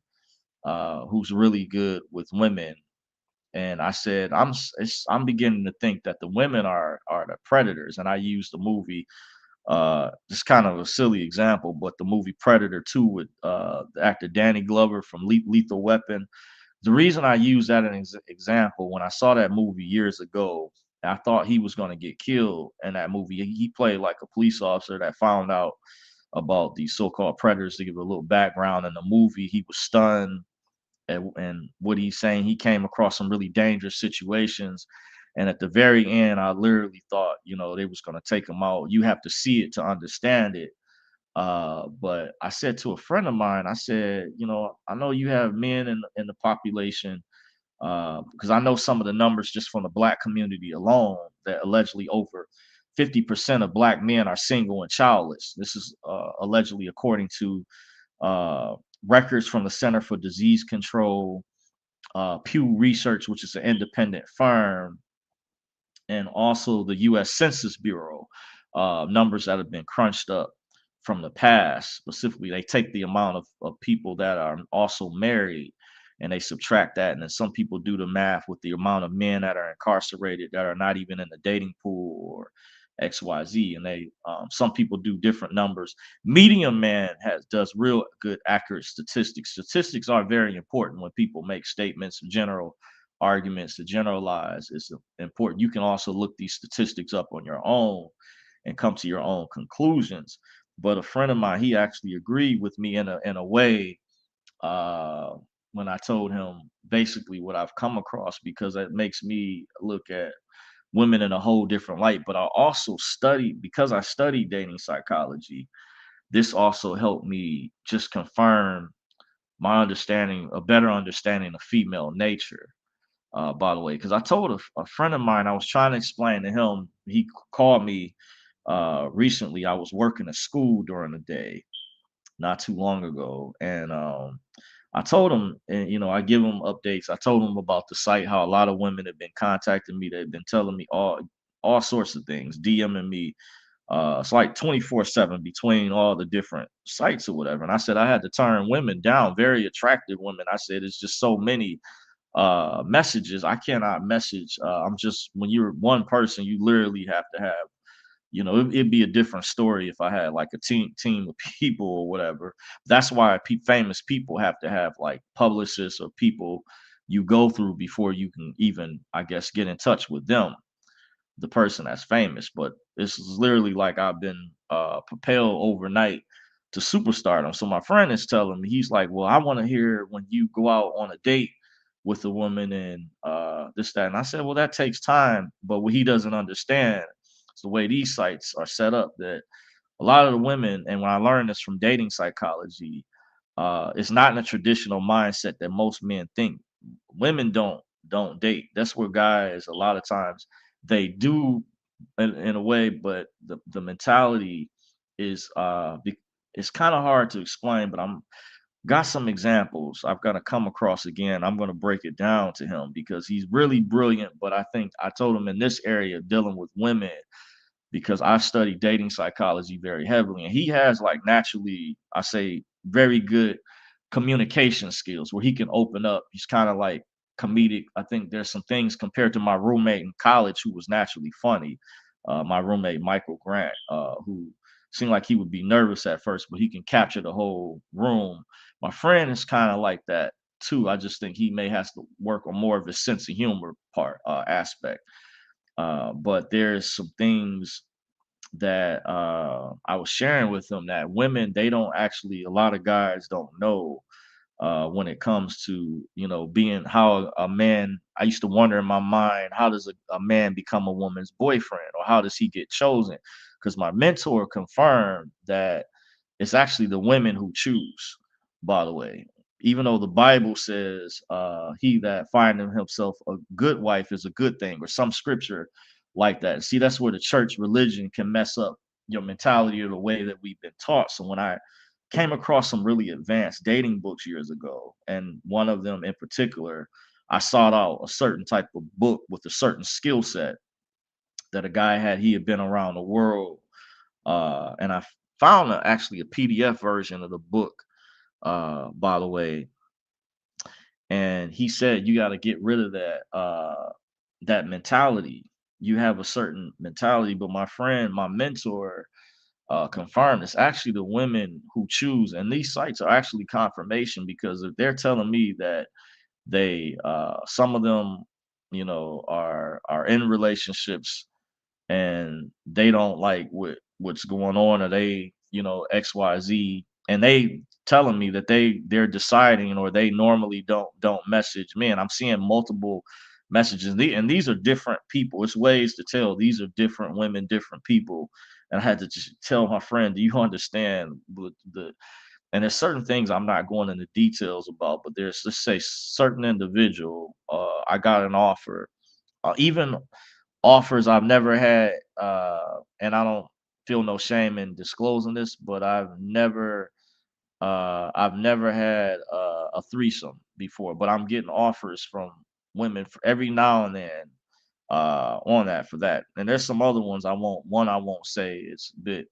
who's really good with women. And I said, I'm beginning to think that the women are the predators. And I used the movie, just kind of a silly example, but the movie Predator 2 with the actor Danny Glover from Lethal Weapon. The reason I use that as an example, when I saw that movie years ago, I thought he was going to get killed in that movie. He played like a police officer that found out about these so-called predators. To give a little background in the movie, he was stunned, and what he's saying, he came across some really dangerous situations. And at the very end, I literally thought, they was going to take him out. You have to see it to understand it. But I said to a friend of mine, I said, I know you have men in the population, because I know some of the numbers just from the black community alone that allegedly over 50% of black men are single and childless. This is allegedly according to uh, records from the Center for Disease Control, Pew Research, which is an independent firm, and also the U.S. Census Bureau, numbers that have been crunched up from the past. Specifically, they take the amount of people that are also married and they subtract that. And then some people do the math with the amount of men that are incarcerated that are not even in the dating pool or XYZ. And some people do different numbers. Medium man does real good, accurate statistics. Statistics are very important when people make statements, general arguments to generalize. It's important. You can also look these statistics up on your own and come to your own conclusions. But a friend of mine, he actually agreed with me in a way, uh, when I told him basically what I've come across, because it makes me look at women in a whole different light. But I also studied, because I studied dating psychology, this also helped me just confirm my understanding, a better understanding of female nature, by the way, because I told a friend of mine, I was trying to explain to him, he called me recently. I was working at school during the day, not too long ago, and I told him, and I give him updates. I told him about the site, how a lot of women have been contacting me. They've been telling me all sorts of things, DMing me. It's like 24/7 between all the different sites or whatever. And I said I had to turn women down, very attractive women. I said it's just so many messages. I cannot message. I'm just, when you're one person, you literally have to have, it'd be a different story if I had like a team of people or whatever. That's why famous people have to have like publicists or people you go through before you can even, I guess, get in touch with them, the person that's famous. But it's literally like I've been propelled overnight to superstardom. So my friend is telling me, he's like, well, I want to hear when you go out on a date with a woman and this, that. And I said, well, that takes time. But what he doesn't understand is the way these sites are set up, that a lot of the women, and when I learned this from dating psychology, it's not in a traditional mindset that most men think. Women don't date. That's where guys, a lot of times, they do in a way, but the mentality is it's kind of hard to explain. But I'm got some examples I've got to come across again. I'm going to break it down to him because he's really brilliant. But I think I told him in this area dealing with women, because I study dating psychology very heavily, and he has like naturally, I say, very good communication skills where he can open up. He's kind of like comedic. I think there's some things compared to my roommate in college who was naturally funny. My roommate Michael Grant, who seemed like he would be nervous at first, but he can capture the whole room. My friend is kind of like that too. I just think he may have to work on more of his sense of humor part aspect. But there's some things that I was sharing with them that women, they don't actually, a lot of guys don't know when it comes to, being how a man. I used to wonder in my mind, how does a man become a woman's boyfriend, or how does he get chosen? Because my mentor confirmed that it's actually the women who choose, by the way. Even though the Bible says, he that findeth himself a good wife is a good thing, or some scripture like that. See, that's where the church religion can mess up your mentality or the way that we've been taught. So when I came across some really advanced dating books years ago, and one of them in particular, I sought out a certain type of book with a certain skill set that a guy had. He had been around the world, and I found actually a PDF version of the book, by the way. And he said you got to get rid of that mentality. You have a certain mentality, but my friend, my mentor, confirmed it's actually the women who choose, and these sites are actually confirmation, because if they're telling me that they, some of them, are in relationships and they don't like what's going on, or they, XYZ, and they telling me that they're deciding, or they normally don't message me. And I'm seeing multiple messages, and these are different people. It's ways to tell these are different women, different people. And I had to just tell my friend, do you understand the and there's certain things I'm not going into details about, but there's, let's say, certain individual, I got an offer, even offers I've never had, and I don't feel no shame in disclosing this, but I've never had a threesome before, but I'm getting offers from women for every now and then, on that, for that. And there's some other ones I won't say, it's a bit,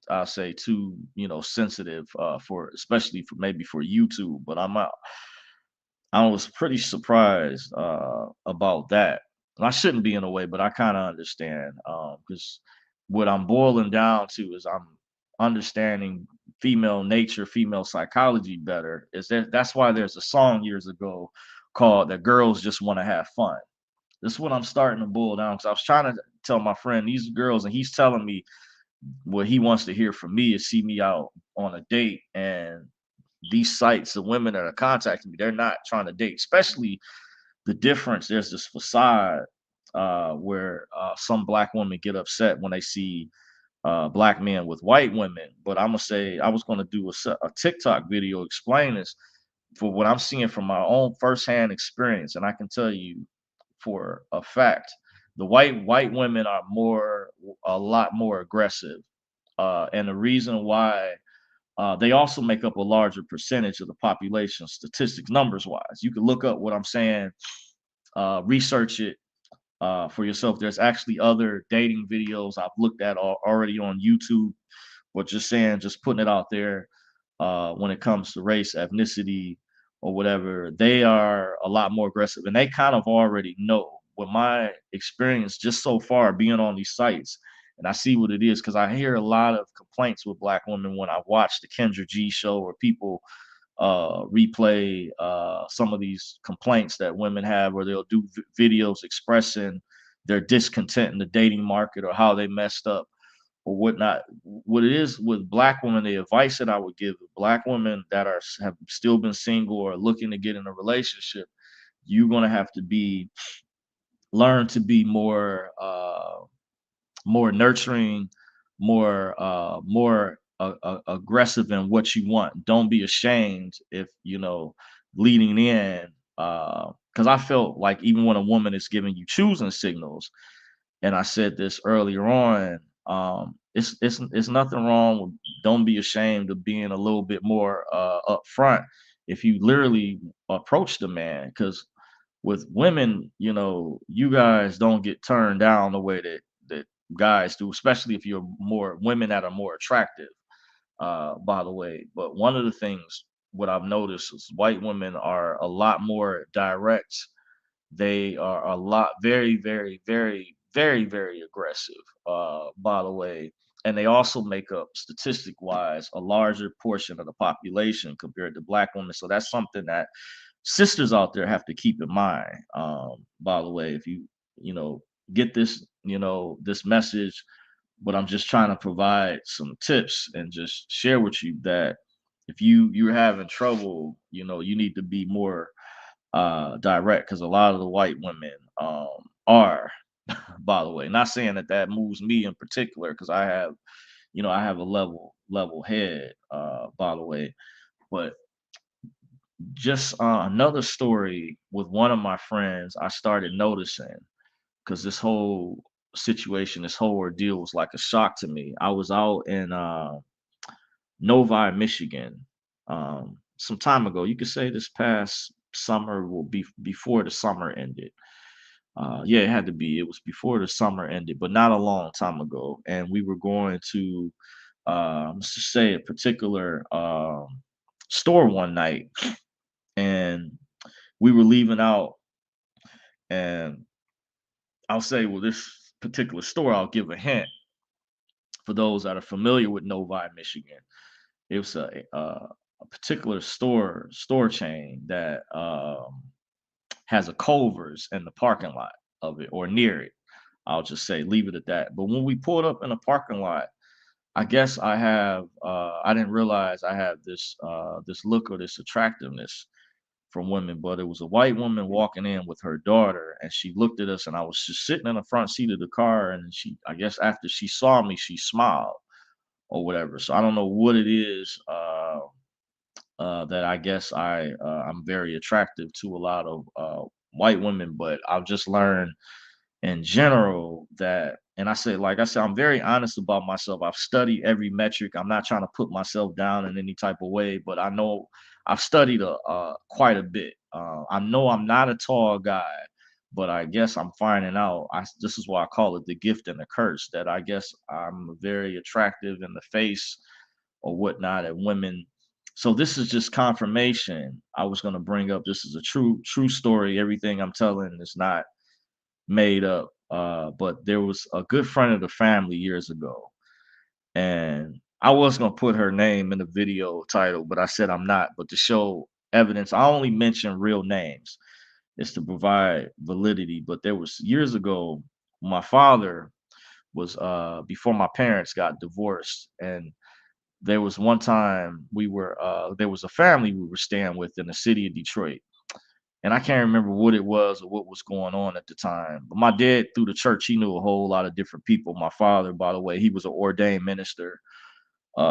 I'll say, too, sensitive, for, especially for, maybe for YouTube, but I was pretty surprised about that. And I shouldn't be in a way, but I kind of understand, because what I'm boiling down to is I'm understanding female nature, female psychology better. Is that's why there's a song years ago called "The Girls Just Want to Have Fun." This is what I'm starting to boil down, because I was trying to tell my friend these girls, and he's telling me what he wants to hear from me is see me out on a date. And these sites, the women that are contacting me, they're not trying to date. Especially the difference, there's this facade, where some black women get upset when they see black men with white women. But I'm gonna say, I was gonna do a TikTok video explain this for what I'm seeing from my own firsthand experience, and I can tell you for a fact, the white women are a lot more aggressive, and the reason why, they also make up a larger percentage of the population, statistics numbers wise. You can look up what I'm saying, research it for yourself. There's actually other dating videos I've looked at already on YouTube, but just saying, just putting it out there. When it comes to race, ethnicity, or whatever, they are a lot more aggressive, and they kind of already know. With my experience just so far being on these sites, and I see what it is because I hear a lot of complaints with black women when I watch the Kendra G show, or people replay some of these complaints that women have, where they'll do videos expressing their discontent in the dating market or how they messed up or whatnot. What it is with black women, the advice that I would give black women that have still been single or looking to get in a relationship, you're gonna have to learn to be more nurturing, more aggressive in what you want. Don't be ashamed if leading in. Because I felt like even when a woman is giving you choosing signals, and I said this earlier on, it's nothing wrong with, don't be ashamed of being a little bit more upfront if you literally approach the man. Because with women, you guys don't get turned down the way that guys do, especially if you're more women that are more attractive, by the way. But one of the things what I've noticed is white women are a lot more direct. They are a lot very, very, very, very, very aggressive, by the way. And they also make up statistic wise a larger portion of the population compared to black women. So that's something that sisters out there have to keep in mind. By the way, if you know get this, this message, but I'm just trying to provide some tips and just share with you that if you're having trouble, you need to be more direct, because a lot of the white women are, by the way, not saying that that moves me in particular, because I have a level head, by the way. But just another story with one of my friends, I started noticing, because this whole situation, this whole ordeal was like a shock to me. I was out in Novi, Michigan, some time ago. You could say this past summer, will be before the summer ended. Yeah, it had to be. It was before the summer ended, but not a long time ago. And we were going to, let's just say, a particular store one night, and we were leaving out. And I'll say, well, this particular store, I'll give a hint for those that are familiar with Novi, Michigan. It was a particular store chain that has a Culver's in the parking lot of it, or near it. I'll just say, leave it at that. But when we pulled up in the parking lot, I guess I didn't realize I have this look or this attractiveness from women, but it was a white woman walking in with her daughter, and she looked at us, and I was just sitting in the front seat of the car, and I guess after she saw me, she smiled or whatever. So I don't know what it is, that I guess I'm very attractive to a lot of white women, but I've just learned in general that, and like I said, I'm very honest about myself. I've studied every metric. I'm not trying to put myself down in any type of way, but I know I've studied quite a bit. I know I'm not a tall guy, but I guess I'm finding out. This is why I call it the gift and the curse. That I guess I'm very attractive in the face or whatnot, and women. So this is just confirmation. I was going to bring up, this is a true story. Everything I'm telling is not made up. But there was a good friend of the family years ago, and I was gonna put her name in the video title, but I said I'm not. But to show evidence, I only mention real names. Is to provide validity. But there was years ago, my father was before my parents got divorced, and there was one time there was a family we were staying with in the city of Detroit, and I can't remember what it was or what was going on at the time. But my dad, through the church, he knew a whole lot of different people. My father, by the way, he was an ordained minister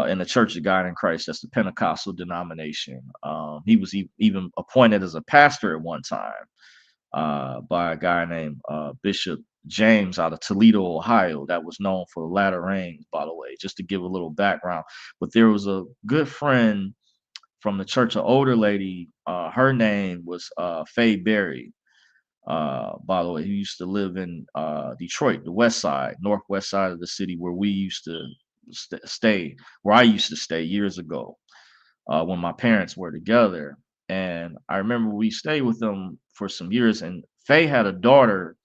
in the Church of God in Christ. That's the Pentecostal denomination. He was even appointed as a pastor at one time by a guy named Bishop. James out of Toledo, Ohio, that was known for latter rains, by the way, just to give a little background. But there was a good friend from the church, an older lady. Her name was Faye Berry. By the way, who used to live in Detroit, the west side, northwest side of the city, where we used to stay, where I used to stay years ago when my parents were together. And I remember we stayed with them for some years. And Faye had a daughter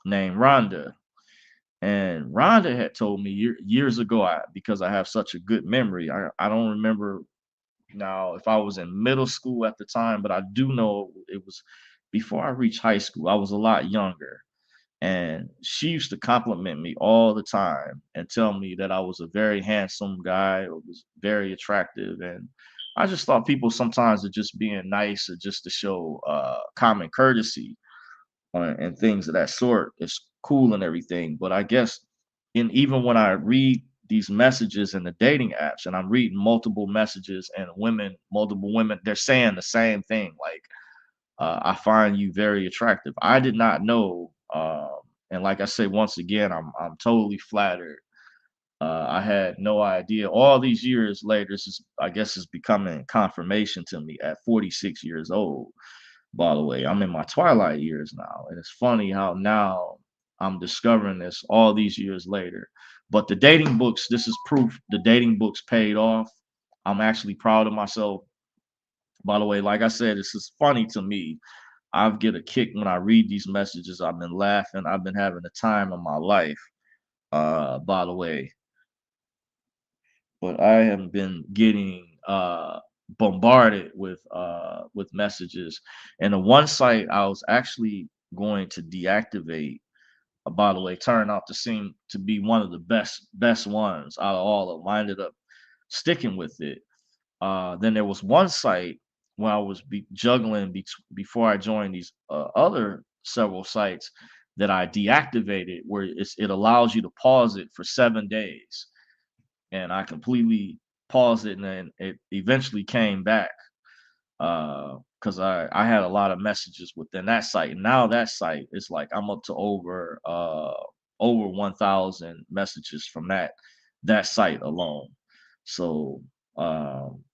named Rhonda. And Rhonda had told me years ago, because I have such a good memory, I don't remember now if I was in middle school at the time, but I do know it was before I reached high school. I was a lot younger. And she used to compliment me all the time and tell me that I was a very handsome guy, or was very attractive. And I just thought people sometimes are just being nice or just to show common courtesy and things of that sort. It's cool and everything. But I guess even when I read these messages in the dating apps and I'm reading multiple messages and multiple women, they're saying the same thing. Like, I find you very attractive. I did not know, and like I say once again, I'm totally flattered. I had no idea. All these years later, this is, I guess, is becoming confirmation to me at 46 years old. By the way, I'm in my twilight years now, and it's funny how now I'm discovering this all these years later. But the dating books, this is proof. The dating books paid off. I'm actually proud of myself. By the way, like I said, this is funny to me. I get a kick when I read these messages. I've been laughing. I've been having the time of my life. By the way, but I have been getting bombarded with messages. And the one site I was actually going to deactivate, by the way, turned out to seem to be one of the best ones out of all of them. I ended up sticking with it. Then there was one site where I was juggling before I joined these other several sites that I deactivated, where it allows you to pause it for 7 days, and I completely paused it, and then it eventually came back because I had a lot of messages within that site. And now that site is like I'm up to over 1,000 messages from that site alone. So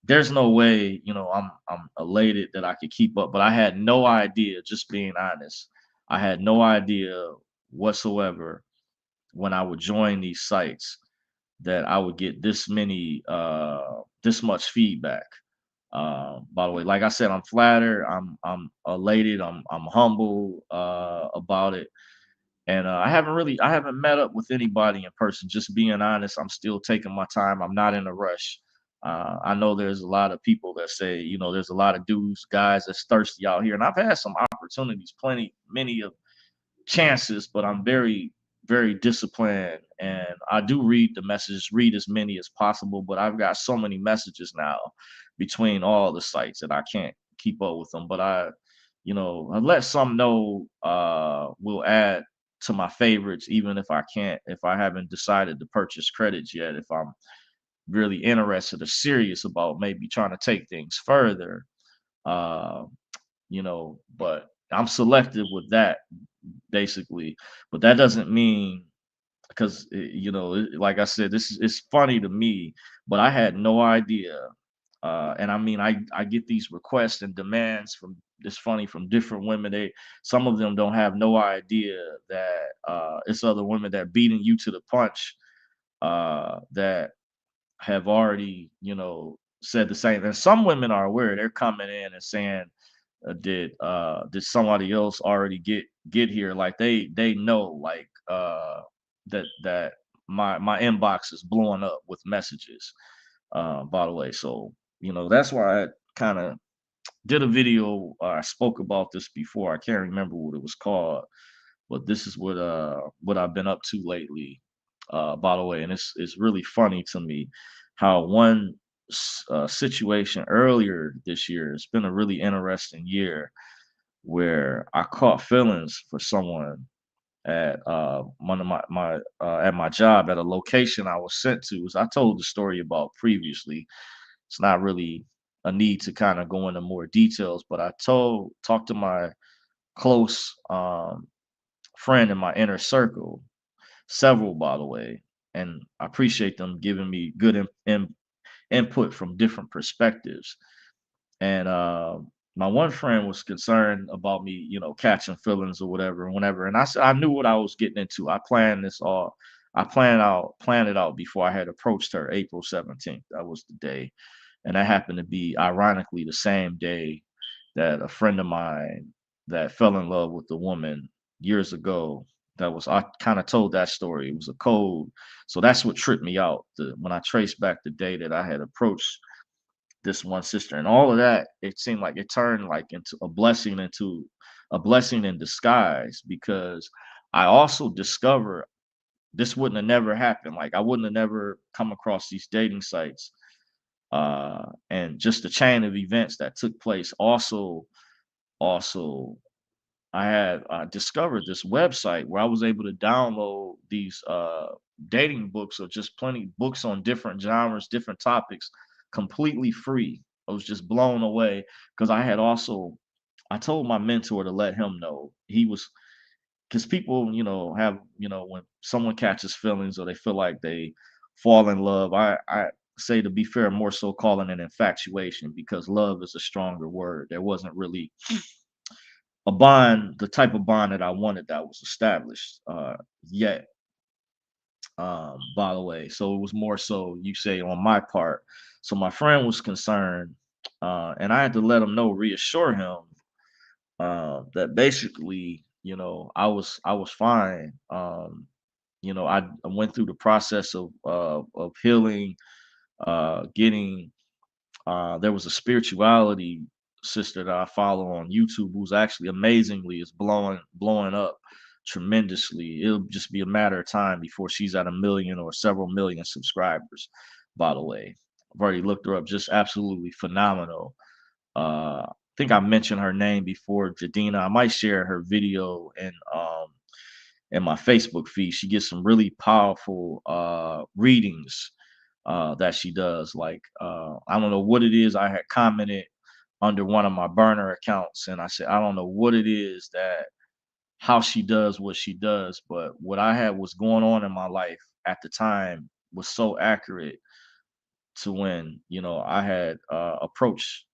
there's no way, I'm elated that I could keep up, but I had no idea, just being honest. I had no idea whatsoever when I would join these sites that I would get this much feedback. By the way, like I said, I'm flattered, I'm elated, I'm humble about it. And I haven't met up with anybody in person. Just being honest, I'm still taking my time. I'm not in a rush. I know there's a lot of people that say, there's a lot of dudes, guys that's thirsty out here, and I've had some opportunities, many of chances, but I'm very, very disciplined, and I do read the messages, read as many as possible. But I've got so many messages now between all the sites that I can't keep up with them. But I let some know, will add to my favorites, even if I haven't decided to purchase credits yet. If I'm really interested or serious about maybe trying to take things further, uh, but I'm selective with that basically. But that doesn't mean, because like I said, this is it's funny to me, but I had no idea. And I mean, I get these requests and demands from it's funny from different women. Some of them don't have no idea that it's other women that beating you to the punch, that have already said the same. And some women are aware. They're coming in and saying, did somebody else already get here? Like they know, like that my inbox is blowing up with messages. By the way, so that's why I kind of did a video. I spoke about this before. I can't remember what it was called, but this is what I've been up to lately. By the way, and it's really funny to me how one situation earlier this year. It's been a really interesting year where I caught feelings for someone at one of my at my job at a location I was sent to. As I told the story about previously, it's not really a need to kind of go into more details, but I talked to my close friend in my inner circle, several by the way, and I appreciate them giving me good input from different perspectives. And my one friend was concerned about me, catching feelings or whatever, and whenever. And I said I knew what I was getting into. I planned this all. I planned it out before I had approached her. April 17th. That was the day, and that happened to be ironically the same day that a friend of mine that fell in love with a woman years ago. That was I kind of told that story. It was a code, so that's what tripped me out. When I traced back the day that I had approached this one sister, and all of that, it seemed like it turned like into a blessing in disguise, because I also discovered this wouldn't have never happened. Like I wouldn't have never come across these dating sites, and just the chain of events that took place. Also, I had discovered this website where I was able to download these dating books, or just plenty books on different genres, different topics, completely free. I was just blown away, because I told my mentor to let him know. He was Because people, have, when someone catches feelings or they feel like they fall in love, I say, to be fair, more so calling it infatuation, because love is a stronger word. There wasn't really a bond, the type of bond that I wanted, that was established yet. By the way, so it was more so, you say, on my part. So my friend was concerned, and I had to let him know, reassure him, that basically, I was fine. I went through the process of healing, getting. There was a spirituality sister that I follow on YouTube, who's actually amazingly is blowing up tremendously. It'll just be a matter of time before she's at a million or several million subscribers. By the way, I've already looked her up. Just absolutely phenomenal. I think I mentioned her name before, Jadina. I might share her video in my Facebook feed. She gets some really powerful readings that she does. Like I don't know what it is. I had commented under one of my burner accounts, and I said I don't know what it is that how she does what she does, but what I had was going on in my life at the time was so accurate to when I had approached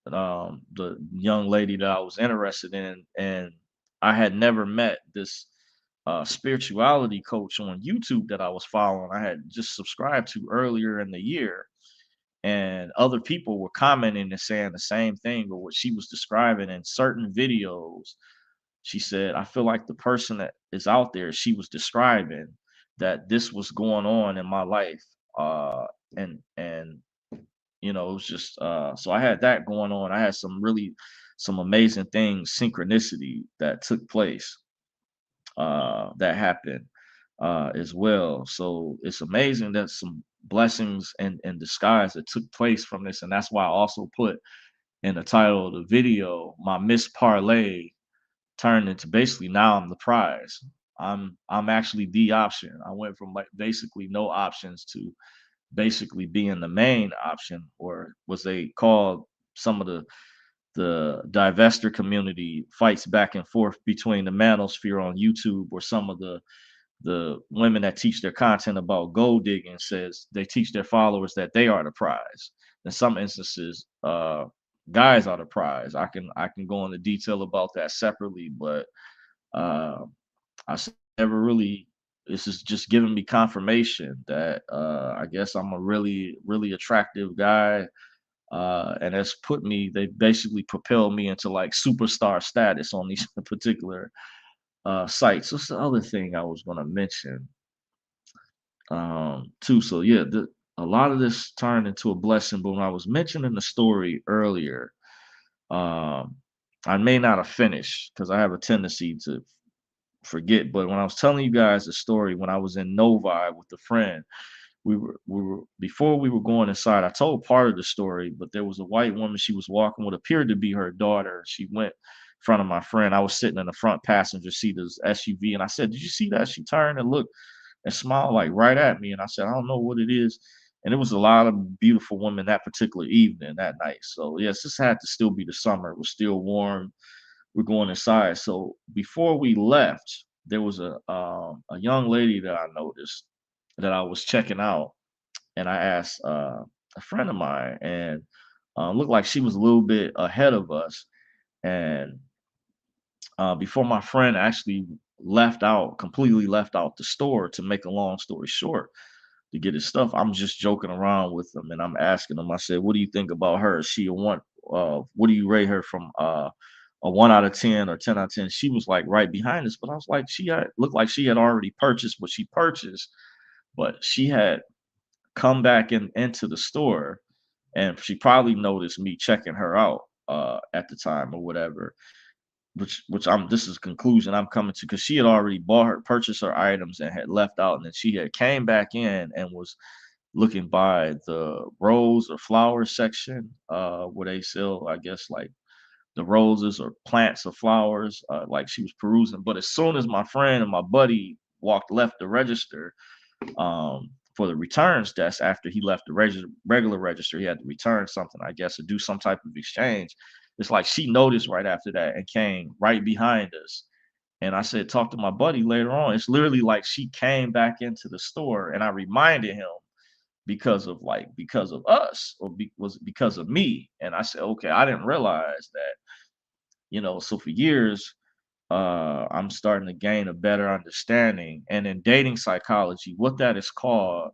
the young lady that I was interested in, and I had never met this spirituality coach on YouTube that I was following. I had just subscribed to earlier in the year, and other people were commenting and saying the same thing, but what she was describing in certain videos, she said, I feel like the person that is out there, she was describing that this was going on in my life. And it was just so I had that going on. I had some amazing things, synchronicity that took place, that happened as well. So it's amazing that some blessings and disguise that took place from this. And that's why I also put in the title of the video, my Miss Parlay turned into basically now I'm the prize. I'm actually the option. I went from like basically no options to basically being the main option, or was they called some of the divester community fights back and forth between the manosphere on YouTube, or some of the women that teach their content about gold digging says they teach their followers that they are the prize. In some instances, guys are the prize. I can go into detail about that separately, but uh, never really. This is just giving me confirmation that I guess I'm a really really attractive guy, and that's put me. They basically propelled me into like superstar status on these particular sites. What's the other thing I was going to mention? Too. So yeah, a lot of this turned into a blessing. But when I was mentioning the story earlier, um, I may not have finished because I have a tendency to forget. But when I was telling you guys the story, when I was in Novi with a friend, we were before we were going inside. I told part of the story, but there was a white woman. She was walking what appeared to be her daughter. She went in front of my friend. I was sitting in the front passenger seat of this SUV, and I said, "Did you see that?" She turned and looked and smiled like right at me, and I said, "I don't know what it is." And it was a lot of beautiful women that particular evening, that night. So yes, this had to still be the summer. It was still warm. we're going inside. So before we left, there was a young lady that I noticed that I was checking out, and I asked a friend of mine, and looked like she was a little bit ahead of us. And before my friend actually completely left out the store, to make a long story short, to get his stuff, I'm just joking around with him, and I'm asking him. I said, "What do you think about her? Is she a one? What do you rate her from a 1 out of 10 or 10 out of 10?" She was like right behind us, but I was like, looked like she had already purchased what she purchased, but she had come back into the store, and she probably noticed me checking her out at the time or whatever. Which I'm this is conclusion I'm coming to, because she had already purchased her items and had left out, and then she had came back in and was looking by the rose or flower section, where they sell, I guess, like the roses or plants or flowers. Like she was perusing, but as soon as my friend and my buddy left the register, for the returns desk, after he left the regular register, he had to return something, I guess, or do some type of exchange. It's like she noticed right after that and came right behind us. And I said, talk to my buddy later on. It's literally like she came back into the store, and I reminded him because of us, or was it because of me? And I said, okay, I didn't realize that, so for years, I'm starting to gain a better understanding. And in dating psychology, what that is called,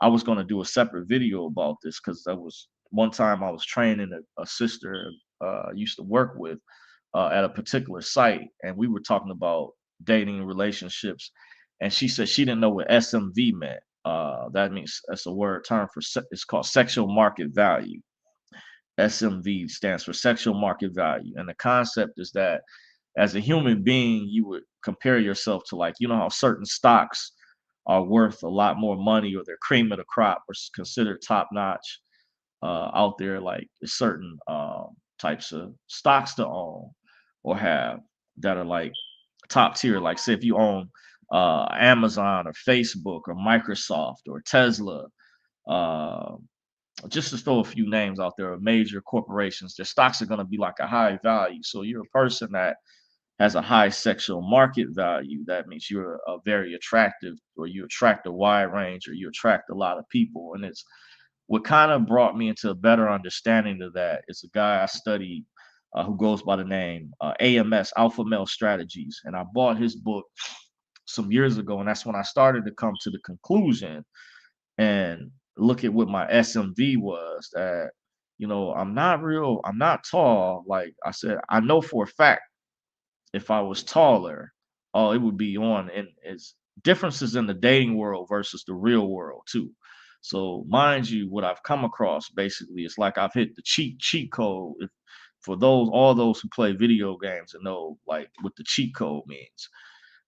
I was going to do a separate video about this, because that was one time I was training a sister I used to work with at a particular site, and we were talking about dating and relationships. And she said she didn't know what SMV meant. That means, that's a word term for it's called sexual market value. SMV stands for sexual market value, and the concept is that as a human being, you would compare yourself to, like, how certain stocks are worth a lot more money, or they're cream of the crop, or considered top notch out there. Like, there's certain types of stocks to own or have that are like top tier. Like, say if you own Amazon or Facebook or Microsoft or Tesla, uh, just to throw a few names out there of major corporations, their stocks are going to be like a high value. So you're a person that has a high sexual market value. That means you're a very attractive, or you attract a wide range, or you attract a lot of people. And it's what kind of brought me into a better understanding of that. It's a guy I studied who goes by the name AMS, Alpha Male Strategies. And I bought his book some years ago. And that's when I started to come to the conclusion and look at what my SMV was, that, I'm not tall. Like I said, I know for a fact, if I was taller, oh, it would be on. And it's differences in the dating world versus the real world too. So mind you, what I've come across basically, it's like I've hit the cheat code. For all those who play video games and know like what the cheat code means,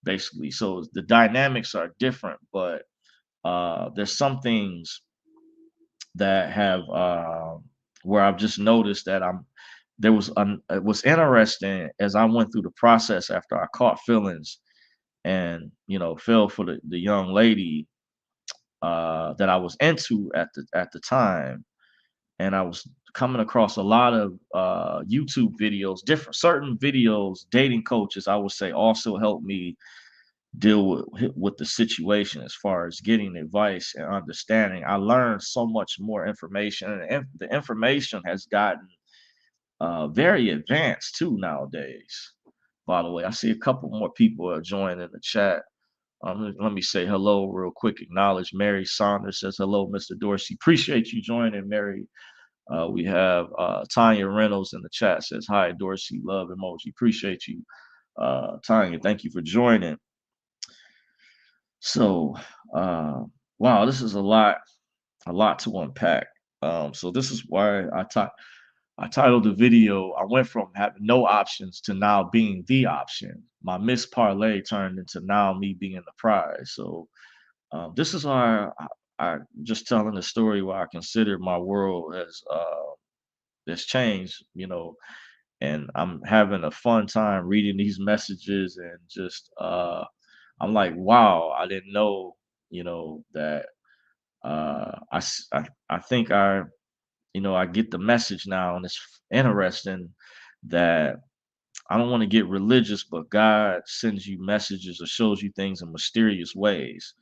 basically. So the dynamics are different, but there's some things that have where I've just noticed that it was interesting as I went through the process after I caught feelings, and fell for the young lady that I was into at the time. And I was coming across a lot of YouTube videos, different certain videos. Dating coaches, I would say, also helped me deal with the situation as far as getting advice and understanding. I learned so much more information, and the information has gotten very advanced too nowadays. By the way, I see a couple more people are joining in the chat. Let me say hello real quick. Acknowledge Mary Saunders says hello, Mr. Dorsey. Appreciate you joining, Mary. We have Tanya Reynolds in the chat, says hi, Dorsey. Love emoji. Appreciate you, Tanya. Thank you for joining. So, wow, this is a lot to unpack. So this is why I titled the video. I went from having no options to now being the option. My missed parlay turned into now me being the prize. So this is why I just telling the story where I consider my world has changed, and I'm having a fun time reading these messages, and just I'm like, wow, I didn't know, that I think I get the message now, and it's interesting that I don't want to get religious, but God sends you messages or shows you things in mysterious ways,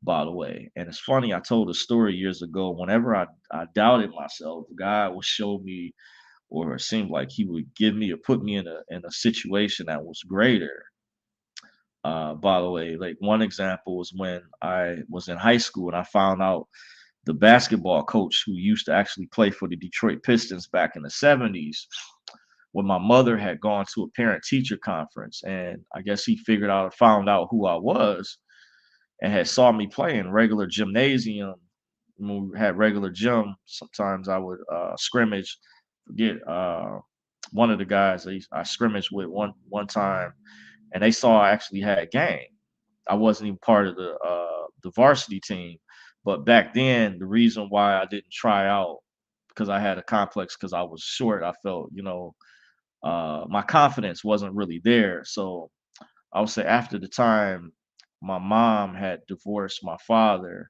by the way. And it's funny, I told a story years ago. Whenever I doubted myself, God would show me, or it seemed like he would give me or put me in a situation that was greater. By the way, like one example was when I was in high school and I found out the basketball coach who used to actually play for the Detroit Pistons back in the 70s, when my mother had gone to a parent teacher conference, and I guess he figured out, found out who I was, and had saw me play in regular gymnasium. When we had regular gym, sometimes I would scrimmage. Forget one of the guys I scrimmaged with one time, and they saw I actually had game. I wasn't even part of the varsity team, but back then the reason why I didn't try out, because I had a complex because I was short. I felt, my confidence wasn't really there. So I would say after the time my mom had divorced my father,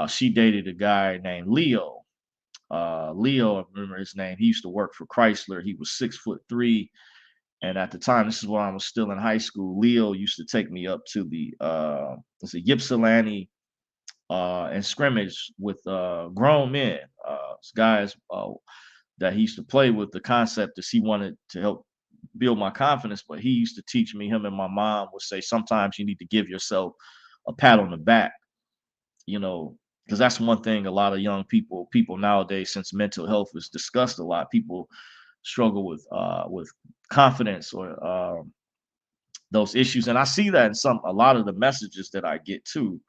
she dated a guy named Leo. Leo, I remember his name. He used to work for Chrysler. He was 6'3", and at the time, this is when I was still in high school. Leo used to take me up to the it's a Ypsilanti and scrimmage with grown men, guys that he used to play with. The concept is he wanted to help build my confidence, but he used to teach me. Him and my mom would say sometimes you need to give yourself a pat on the back, you know, because that's one thing a lot of young people nowadays, since mental health is discussed a lot, people struggle with confidence or those issues. And I see that in a lot of the messages that I get too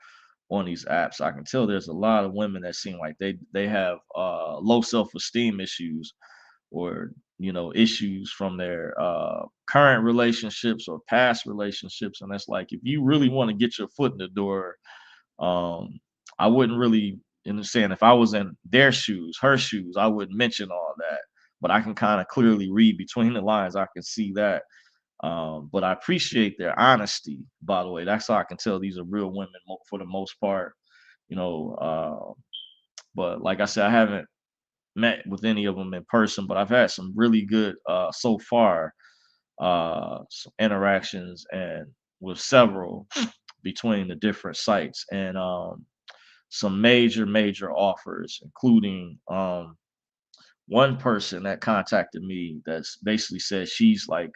on these apps. I can tell there's a lot of women that seem like they have low self-esteem issues, or issues from their current relationships or past relationships. And that's like, if you really want to get your foot in the door, um I wouldn't really understand, if I was in their shoes, her shoes, I wouldn't mention all that. But I can kind of clearly read between the lines. I can see that. But I appreciate their honesty, by the way. That's how I can tell these are real women for the most part. You know, but like I said, I haven't met with any of them in person, but I've had some really good so far some interactions and with several between the different sites, and some major offers, including one person that contacted me that's basically said she's like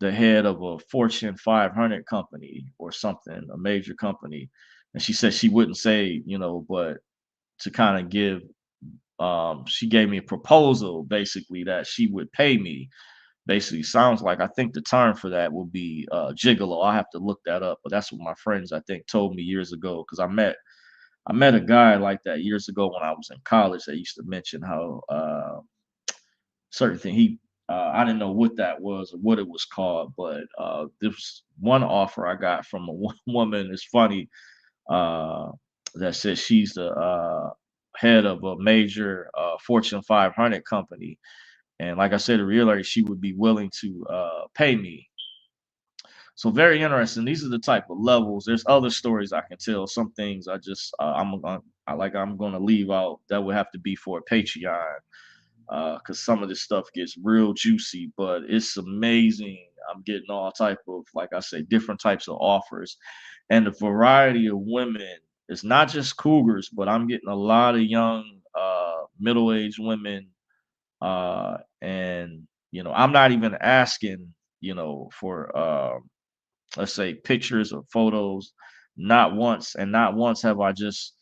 the head of a Fortune 500 company or something, a major company. And she said she wouldn't say, but to kind of give, she gave me a proposal basically that she would pay me. Basically, sounds like, I think the term for that will be gigolo. I have to look that up, but that's what my friends I think told me years ago, because I met a guy like that years ago when I was in college that used to mention how certain thing I didn't know what that was or what it was called, but this one offer I got from a woman is funny, uh, that says she's the head of a major Fortune 500 company, and like I said, in real life, she would be willing to pay me. So very interesting. These are the type of levels. There's other stories I can tell. Some things I just I'm gonna leave out. That would have to be for a Patreon, because some of this stuff gets real juicy, but it's amazing. I'm getting all type of, like I say, different types of offers, and the variety of women. It's not just cougars, but I'm getting a lot of young, middle-aged women, and I'm not even asking, for let's say pictures or photos. Not once have I just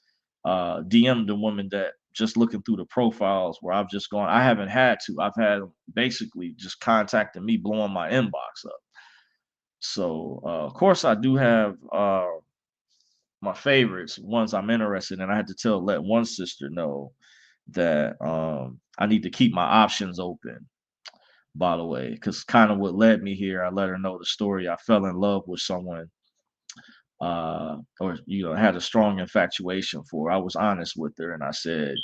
DM'd the woman that just looking through the profiles where I've just gone. I haven't had to. I've had 'em basically just contacting me, blowing my inbox up. So of course I do have my favorites, ones I'm interested in. I had to let one sister know that I need to keep my options open, by the way, because kind of what led me here, I let her know the story. I fell in love with someone, or had a strong infatuation for. I was honest with her, and I said,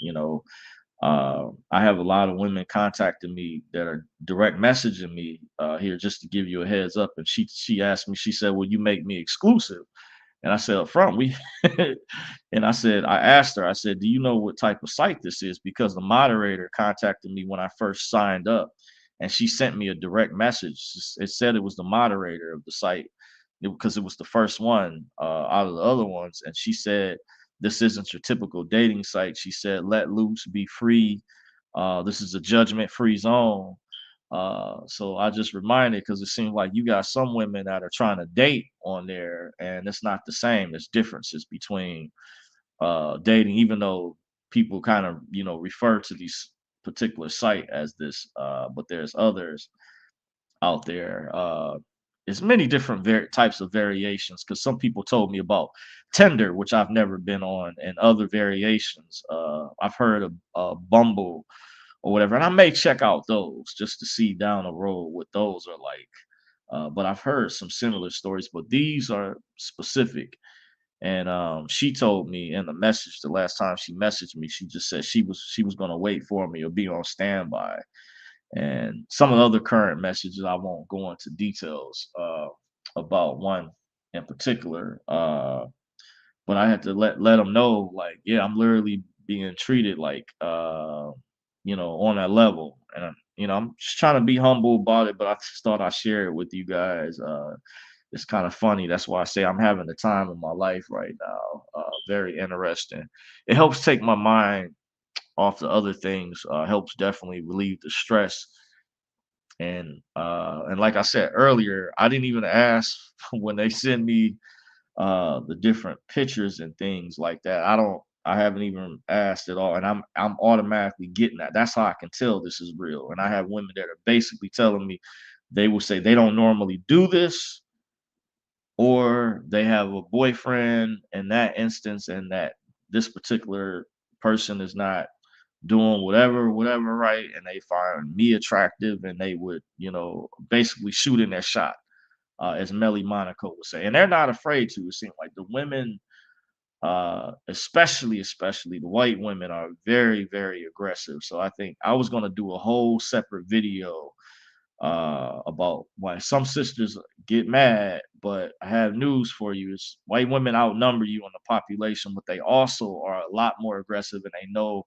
I have a lot of women contacting me that are direct messaging me here, just to give you a heads up. And she asked me, she said, "Will you make me exclusive?" And I said, "Up front, we." And I asked her, I said, "Do you know what type of site this is?" Because the moderator contacted me when I first signed up, and she sent me a direct message. It said it was the moderator of the site because it was the first one out of the other ones, and she said, "This isn't your typical dating site." She said, "Let loose, be free. This is a judgment-free zone." So I just reminded because it seems like you got some women that are trying to date on there, and it's not the same. There's differences between dating, even though people kind of refer to these particular site as this, but there's others out there. There's many different types of variations because some people told me about Tinder, which I've never been on, and other variations. I've heard of Bumble or whatever, and I may check out those just to see down the road what those are like. But I've heard some similar stories, but these are specific. And she told me in the message the last time she messaged me, she just said she was gonna wait for me or be on standby. And some of the other current messages, I won't go into details about one in particular. But I had to let them know, like, yeah, I'm literally being treated like, on that level. And I'm just trying to be humble about it, but I just thought I'd share it with you guys. It's kind of funny. That's why I say I'm having the time of my life right now. Very interesting. It helps take my mind off the other things. Helps definitely relieve the stress. And like I said earlier, I didn't even ask when they send me the different pictures and things like that. I haven't even asked at all, and I'm automatically getting that. That's how I can tell this is real. And I have women that are basically telling me they will say they don't normally do this, or they have a boyfriend in that instance, and that this particular person is not doing whatever right, and they find me attractive, and they would basically shoot in their shot, as Melly Monaco would say, and they're not afraid to. It seems like the women, especially the white women, are very aggressive. So I think I was going to do a whole separate video about why some sisters get mad, but I have news for you: is white women outnumber you in the population, but they also are a lot more aggressive, and they know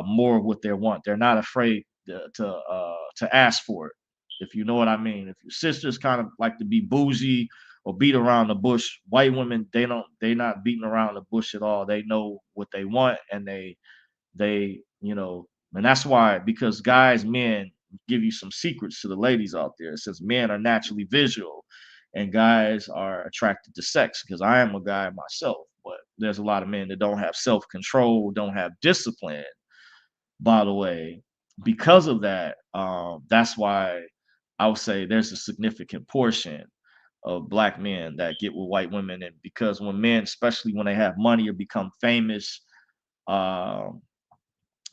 more of what they want. They're not afraid to ask for it, if you know what I mean. If your sisters kind of like to be bougie or beat around the bush, white women, they not beating around the bush at all. They know what they want, and they and that's why, because guys, men, give you some secrets to the ladies out there, since men are naturally visual and guys are attracted to sex, because I am a guy myself, but there's a lot of men that don't have self-control, don't have discipline, by the way. Because of that, that's why I would say there's a significant portion of black men that get with white women. And because when men, especially when they have money or become famous, um,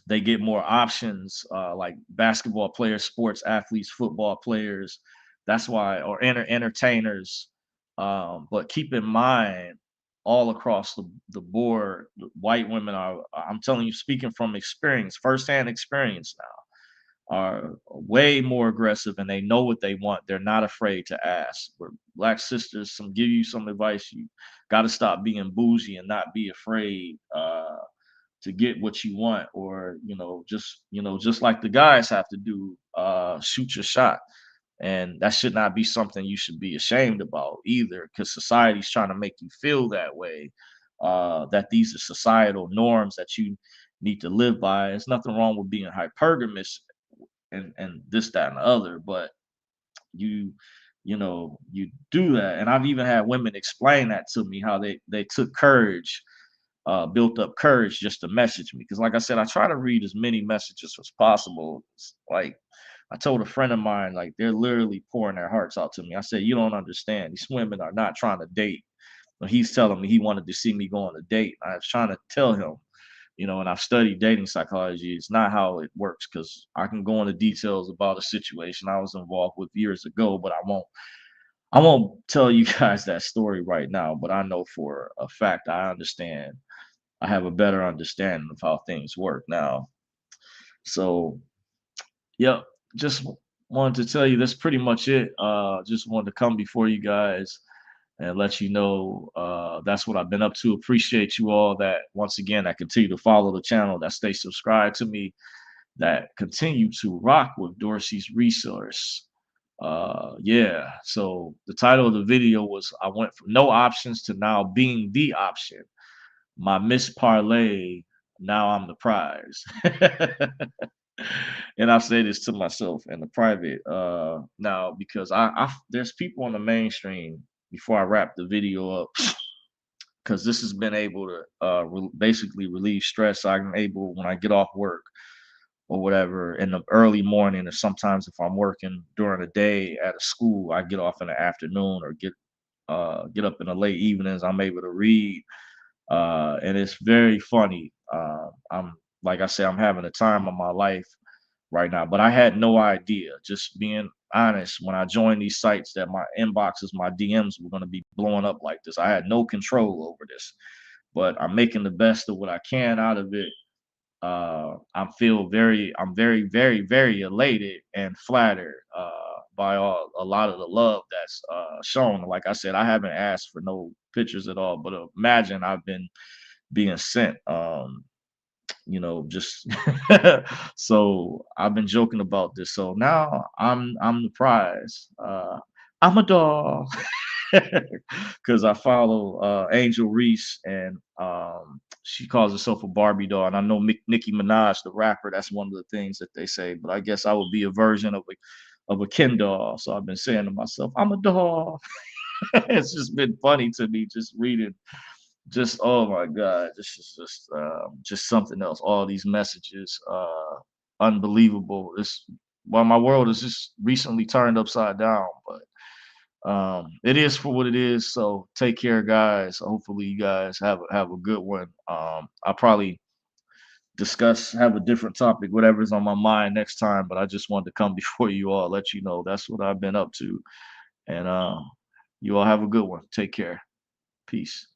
they get more options, like basketball players, sports athletes, football players. That's why, or entertainers. But keep in mind, all across the board, white women are, I'm telling you, speaking from experience, firsthand experience now, are way more aggressive, and they know what they want. They're not afraid to ask. Where black sisters, give you some advice: you got to stop being bougie and not be afraid to get what you want, or just like the guys have to do, shoot your shot. And that should not be something you should be ashamed about either, because society's trying to make you feel that way, that these are societal norms that you need to live by. There's nothing wrong with being hypergamous and this, that, and the other, but you you do that. And I've even had women explain that to me, how they took courage, built up courage just to message me. Because, like I said, I try to read as many messages as possible. Like, I told a friend of mine, like, they're literally pouring their hearts out to me. I said, you don't understand. These women are not trying to date. But he's telling me he wanted to see me go on a date. I was trying to tell him, and I've studied dating psychology. It's not how it works, because I can go into details about a situation I was involved with years ago, but I won't tell you guys that story right now. But I know for a fact I understand. I have a better understanding of how things work now. So, yep, just wanted to tell you that's pretty much it. Just wanted to come before you guys and let you know that's what I've been up to. Appreciate you all that, once again, that continue to follow the channel, that stay subscribed to me. that continue to rock with Dorsey's resource. Yeah. So the title of the video was I went from no options to now being the option. My Miss Parlay, now I'm the prize. And I say this to myself in the private now because I there's people on the mainstream before I wrap the video up because this has been able to basically relieve stress. I'm able when I get off work or whatever in the early morning, or sometimes if I'm working during the day at a school, I get off in the afternoon or get up in the late evenings. I'm able to read, and it's very funny. I'm like I said, I'm having the time of my life right now, but I had no idea. Just being honest, when I joined these sites, that my inboxes, my DMs were going to be blowing up like this. I had no control over this, but I'm making the best of what I can out of it. I'm very elated and flattered by a lot of the love that's shown. Like I said, I haven't asked for no pictures at all, but imagine I've been being sent. Just so I've been joking about this. So now I'm the prize. I'm a dog because I follow Angel Reese, and she calls herself a Barbie doll. And I know Nicki Minaj, the rapper, that's one of the things that they say. But I guess I would be a version of a Ken doll. So I've been saying to myself, I'm a doll. It's just been funny to me just reading. Just oh my god, this is just something else. All these messages, unbelievable. This well, my world is just recently turned upside down, but it is for what it is. So take care, guys. Hopefully, you guys have a good one. I'll probably have a different topic, whatever's on my mind next time. But I just wanted to come before you all, let you know that's what I've been up to, and you all have a good one. Take care. Peace.